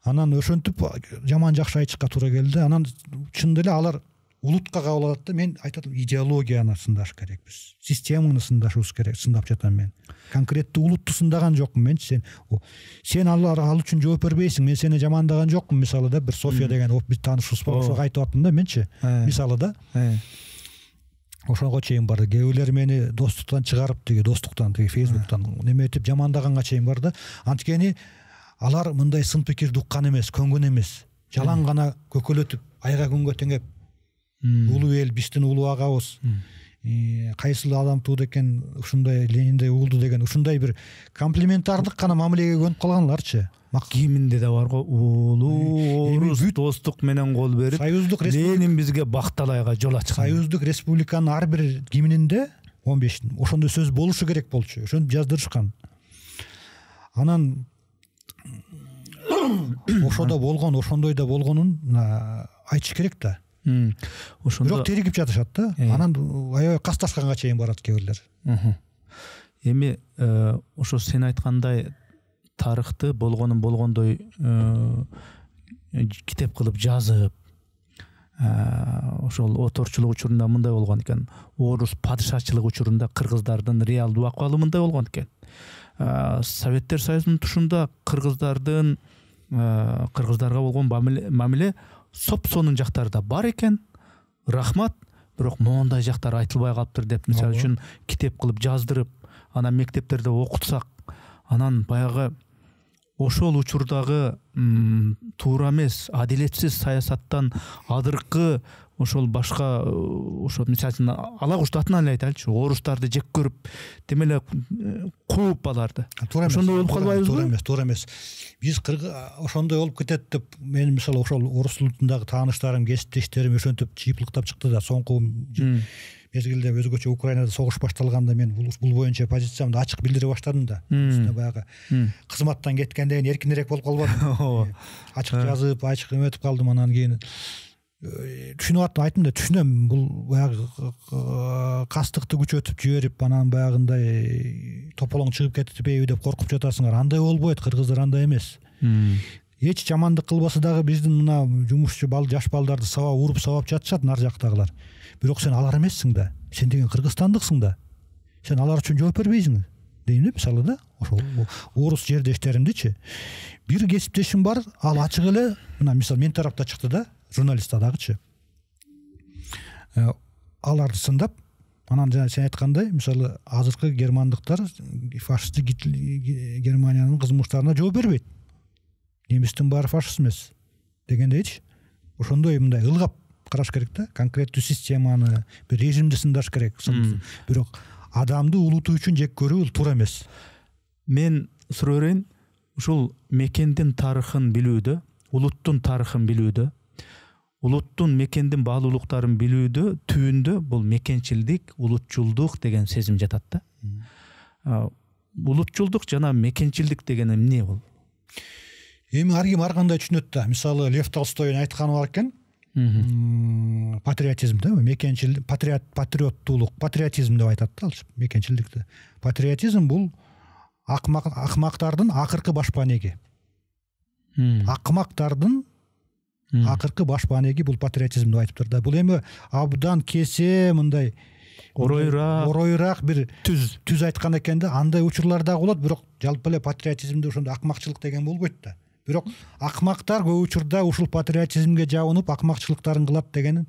Анан ошентип жаман жакшы айтышка туура келди. Анан чын эле алар улутка кабыл алат да. Мен айтатам, идеологияны сындаш керекпиз, системаны сындашыбыз керек, сындап жатам мен. Конкреттүү улутту сындаган жокмун мен. Сен ал үчүн жооп бербейсиң, мен сени жамандаган жокмун, мисалы да. Бир София деген бир таанышыбыз бар, ошого айтып аттым да менчи, мисалы да. Ошого чейин бар. Кээ бирлер мени достуктан чыгарып, достуктан, Фейсбуктан неметип жамандаганга чейин бар да. Анткени алар мындай сын пикирди уккан эмес, көнгөн эмес. Жалаң гана көкөлөтүп, айга күнгө теңеп, улуу эл, биздин улуу агабыз, кайсыл адам тууду экен, ушундай Лениндей уулду деген, ушундай бир комплиментардык гана мамилеге көнүп калганларчы. Гимнде да бар го, улуу орус достук менен кол берип, Ленин бизге бакталайга жол ачкан. Союздук республиканын ар бир гимнинде 15 ошондой сөз болушу керек болчу. Ошону жаздырышкан. Анан ошодо болгон, ошондой да болгонун айтыш керек да. Бирок теригип жатышат да. Анан аябай касташканга чейин барат кээ бирлер. Эми ошо сен айткандай тарыхты болгондой китеп кылып жазып, ошол оторчулук учурунда мындай болгон экен. Орус падышачылык учурунда кыргыздардын реалдуу акыбалы мындай болгон экен. Советтер Союзунун тушунда кыргыздарга болгон мамиле соп-сонун жактары да бар экен. Рахмат, бирок моундай жактар айтылбай калыптыр деп, мисалы үчүн китеп кылып жаздырып, анан мектептерде окутсак, анан баягы ошол учурдагы туура эмес адилетсиз саясаттан адыркы ошол башка ошо мисалы үчүн ала кушту атын эле айтайлычы, орустарды жек көрүп тим эле кууп аларды. Ошондой болуп калбайбызбы? Туура эмес. Биз ошондой болуп кетет деп мен мисалы ошол орус улутундагы тааныштарым, кесиптештерим ошентип чыйпылыктап чыкты да, соңку мезгилде өзгөчө Украинада согуш башталганда мен бул боюнча позициямды ачык билдире баштадым да. Баягы кызматтан кеткенден кийин эркинирээк болуп калбадым. Ачык жазып, ачык эметип калдым. Анан кийин түшүнүп айттым да, түшүнөм, бул баягы кастыкты күчөтүп жиберип, анан баягындай тополоң чыгып кетпейби деп коркуп жатасыңар. Андай болбойт, кыргыздар андай эмес. Эч жамандык кылбаса дагы биздин мына жумушчу жаш балдарды сабап уруп сабап жатышат нар жактагылар. Бирок сен алар эмессиң да. Сен деген кыргызстандыксың да. Сен алар үчүн жооп бербейсиң дейм да, мисалы да. Ошол орус жердештеримдичи. Бир кесиптешим бар, ал ачык эле мына мисалы мен тарапта чыкты да, журналист дагычы. Аларды сындап, анан жана сен айткандай, мисалы азыркы германдыктар фашисттик Германиянын кызмыштарына жооп бербейт. Немистин баары фашист эмес дегендейчи. Ошондой мындай ылгап караш керек да, конкреттүү системаны, бир режимди сындаш керек. Бирок адамды улуту үчүн жек көрүү бул туура эмес. Мен суроо берейин, ушул мекендин тарыхын билүүдө, улуттун тарыхын билүүдө, улуттун мекендин баалуулуктарын билүүдө түбүндө бул мекенчилдик, улутчулдук деген сезим жатат да. Улутчулдук жана мекенчилдик деген эмне бул? Эми ар ким ар кандай түшүнөт да. Мисалы Лев Толстойдун айтканы бар экен. Патриотизм да, мекенчилдик, патриоттуулук, патриотизм деп айтат да, мекенчилдикти. Патриотизм бул акмактардын акыркы башпанеги. Акмактардын акыркы башпанеги бул патриотизм деп айтыптыр да. Бул эми абдан кесе мындай оройраак бир түз айткан экен да. Андай учурлар дагы болот, бирок жалпы эле патриотизмде ошондой акмакчылык деген болбойт да. Бирок акмактар көп учурда ушул патриотизмге жабынып акмакчылыктарын кылат дегени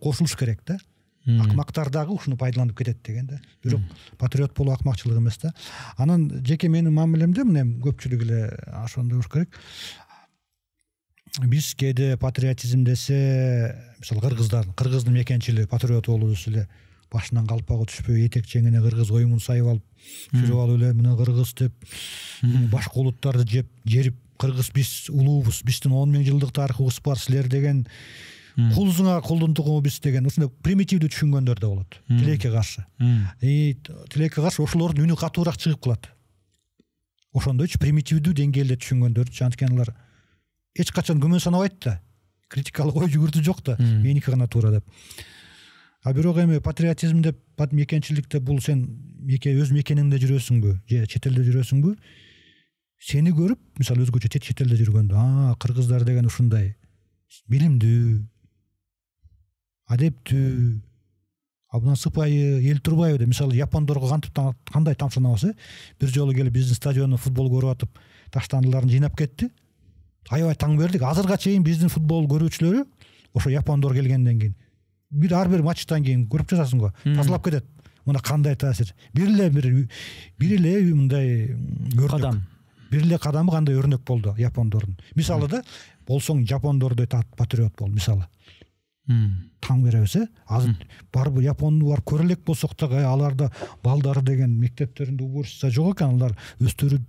кошулуш керек да. Акмактар дагы ушуну пайдаланып кетет деген да. Бирок патриот болуу акмакчылык эмес да. Анан жеке менин мамилемде мына көпчүлүк эле ошондой болуш керек. Биз кээде патриотизм десе, мисалы кыргыздын мекенчили патриот болуу десе эле башынан калпагы түшпөй, этек жеңине кыргыз оюмун сайып алып, жүрүп алып эле мына кыргыз деп башка улуттарды жерип, кыргыз биз улуубуз, биздин 10 000 жылдык тарыхыбыз бар, силер деген кулсуңар, кулдун тугуму биз деген ушундай примитивдүү түшүнгөндөр да болот. Тилекке каршы. Тилекке каршы ошолордун үнү катуураак чыгып калат. Ошондойчу примитивдүү деңгээлде түшүнгөндөр, анткени алар эч качан күмөн санабайт да. Критикалык ой жүгүртүү жок да. Меники гана туура деп. А бирок эми патриотизм деп, мекенчиликте бул сен өз мекениңде жүрөсүңбү, же чет элде жүрөсүңбү? Сени көрүп, мисалы өзгөчө чет элде жүргөндө, кыргыздар деген ушундай билимдүү, адептүү, абдан сыпайы, эл турбайбы деп, мисалы япондорго кандай тамшанабыз, бир жолу келип биздин стадиондо футбол көрүп атып, таштандыларын жыйнап кетти. Аябай таң бердик. Азырга чейин биздин футбол көрүүчүлөрү ошо япондор келгенден кийин ар бир матчтан кийин көрүп жатасың го, тазалап кетет. Мына кандай таасир. Бир эле мындай кадам. Бир эле кадамы кандай өрнөк болду япондордун. Мисалы да болсоң жапондордой патриот бол, мисалы. Таң беребиз, азыр барбы японду барып көрө элек болсок да, аларда балдары деген мектептеринде уборщица жок экен, алар өздөрү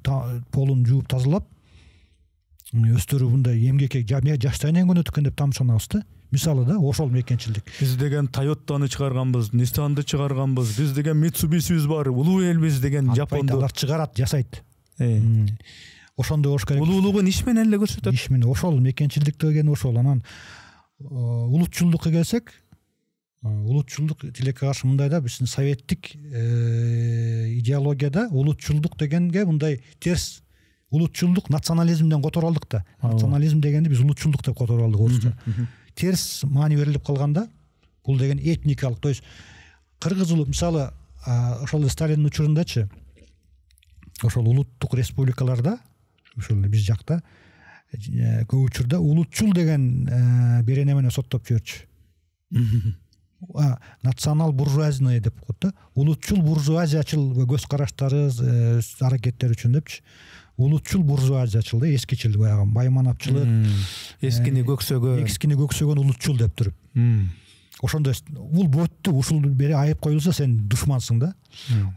полун жууп тазалап, өздөрү мындай эмгекке жаштайынан көнөт экен деп тамшанабыз да. Мисалы да ошол мекенчилдик. Биз деген Toyota'ны чыгарганбыз, Nissan'ды чыгарганбыз, биз деген Mitsubishi'биз бар, улуу элбиз деген жапондор. Алар чыгарат, жасайт. Ошондой болуш керек. Улуулугун иш менен эле көрсөтөт. Иш менен ошол мекенчилдик деген ошол. Анан улутчулдукка келсек, улутчулдук тилекке каршы мындай да, биздин советтик идеологияда улутчулдук дегенге мындай терс. Улутчулдук национализмден которо алдык да. Национализм дегенди биз улутчулдук деп которо алдык орусча. Терс маани берилип калганда, бул деген этникалык, то есть кыргыз улут, мисалы ошол Сталиндин учурундачы, ошол улуттук республикаларда, ошол биз жакта көп учурда улутчул деген берене менен соттоп жиберчү. национал буржуазный деп коет да, улутчул буржуазиячыл көз караштары аракеттер үчүн депчи, улутчул буржуазиячыл да, эскичил баягы байманапчылык, эскини көксөгөн улутчул деп туруп. Ошондо бул бөттү ушул бери айып коюлса сен душмансың да.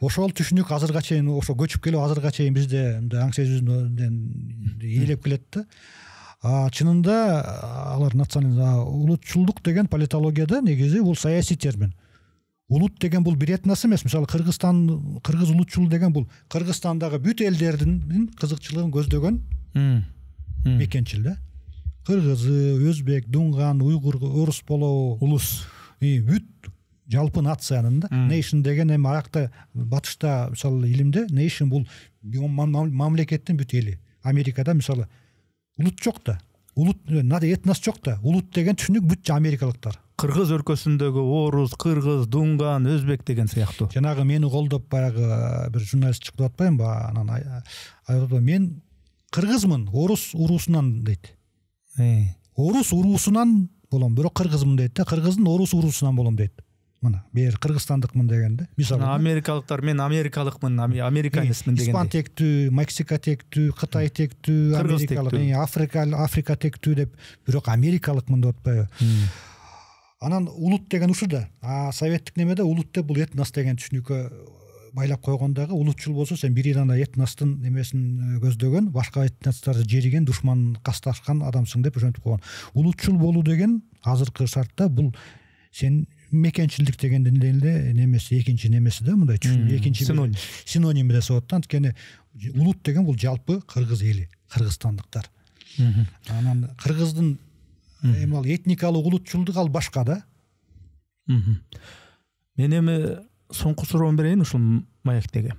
Ошол түшүнүк азырга чейин ошо көчүп келип азырга чейин бизде аң сезүүнүн ээлеп келет да. Чынында алар национализм, улутчулдук деген политологияда негизи бул саясий термин. Улут деген бул бир этнос эмес. Мисалы кыргыз улутчул деген бул Кыргызстандагы бүт элдердин кызыкчылыгын көздөгөн мекенчил да. Кыргызы, өзбек, дунган, уйгур, орус болобу, улус, бүт жалпы нациянын да. Nation деген эми аякта батышта мисалы илимде nation бул мамлекеттин бүт эли. Америкада мисалы улут жок да. Улут надо этнос жок да. Улут деген түшүнүк бүт америкалыктар. Кыргыз өлкөсүндөгү орус, кыргыз, дунган, өзбек деген сыяктуу. Жанагы мени колдоп баягы бир журналист чыгып атпаймынбы? Анан айтып мен кыргызмын, орус уруусунан дейт. Орус уруусунан болом, бирок кыргызмын дейт да. Кыргыздын орус уруусунан болом дейт. Мына, бер кыргызстандыкмын дегенде. Мисалы америкалыктар мен америкалыкмын, американецмин деген. Испан тектүү, Мексика тектүү, Кытай тектүү, америкалык, Африка тектүү деп, бирок америкалыкмын деп атпайбы? Анан улут деген ушу да. Советтик немеде улут деп бул этнос деген түшүнүккө байлап койгондагы, улутчул болсо сен бир гана этностун немесин көздөгөн, башка этносторду жериген, душман касташкан адамсың деп ошентип койгон. Улутчул болуу деген азыркы шартта бул сен мекенчилдик дегенден эле немеси, экинчи немеси да, мындай түшүнүк, экинчи синоним деп атат. Анткени улут деген бул жалпы кыргыз эли, кыргызстандыктар. Анан кыргыздын эми ал этникалык улутчулдук ал башка да. Мен эми соңку суроону берейин ушул маектеги.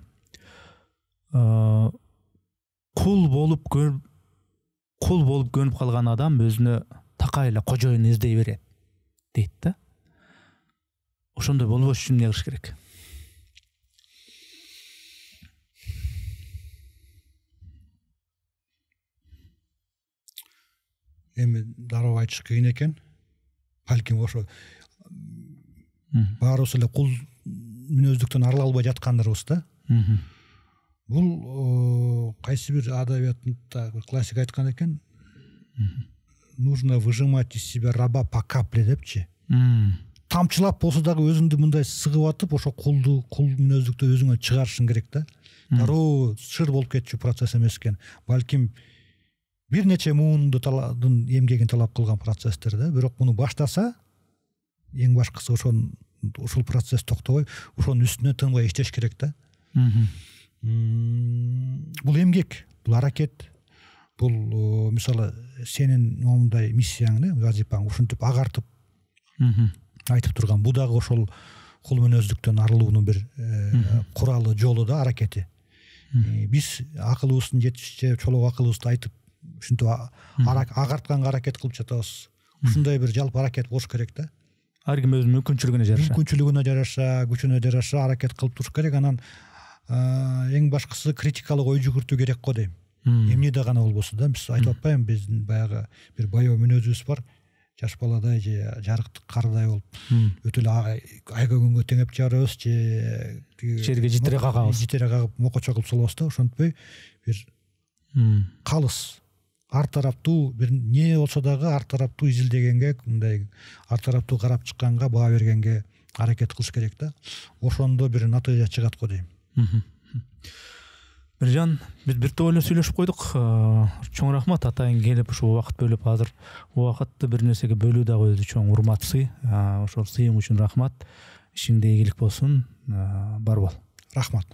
Кул болуп көнүп калган адам өзүнө такай эле кожоюн издей берет дейт да. Ошондой болбош үчүн эмне кылыш керек? Эми дароо айтыш кыйын экен. Балким ошо баарыбыз эле кул мүнөздүктөн арыла албай жаткандарыбыз да. Бул кайсы бир адабиятында классик айткан экен. Нужно выжимать из себя раба по капле депчи. Тамчылап болсо дагы өзүңдү мындай сыгып атып, ошо кул мүнөздүктү өзүңө чыгарышың керек да. Дароо шыр болуп кетчү процесс эмес экен. Балким бир нече муундун эмгегин талап кылган процесстер да. Бирок муну баштаса, эң башкысы ушул процесс токтобой, ошонун үстүнө тынбай иштеш керек да. Бул эмгек, бул аракет, бул мисалы сенин момундай миссияң да, вазипаң ушинтип агартып айтып турган. Бул дагы ошол кул мүнөздүктөн арылуунун бир куралы, жолу да, аракети. Биз акылыбыздын жетишче чолок акылыбызды айтып ушинтип агартканга аракет кылып жатабыз. Ушундай бир жалпы аракет болуш керек да. Ар ким өзүнүн мүмкүнчүлүгүнө жараша, күчүнө жараша аракет кылып туруш керек. Анан эң башкысы критикалык ой жүгүртүү керек го дейм. Эмнеде гана болбосо да, биз айтып атпаймынбы, биздин баягы бир баяу мүнөзүбүз бар. Жаш баладай же жарыктык кардай болуп, өтө эле айгөгөнгө теңеп жарабыз же жерге житере кагып мокочо кылып салабыз да. Ошентпей бир калыс, ар тараптуу бир не болсо дагы ар тараптуу изилдегенге, мындай ар тараптуу карап чыкканга, баа бергенге аракет кылыш керек да. Ошондо бир натыйжа чыгат го дейм. Биржан, биз бир топ эле сүйлөшүп койдук. Чоң рахмат атайын келип ушул убакыт бөлүп, азыр убакытты бир нерсеге бөлүү дагы өзү чоң урмат сый. Ошол сыйың үчүн рахмат. Ишиңде ийгилик болсун. Бар бол. Рахмат.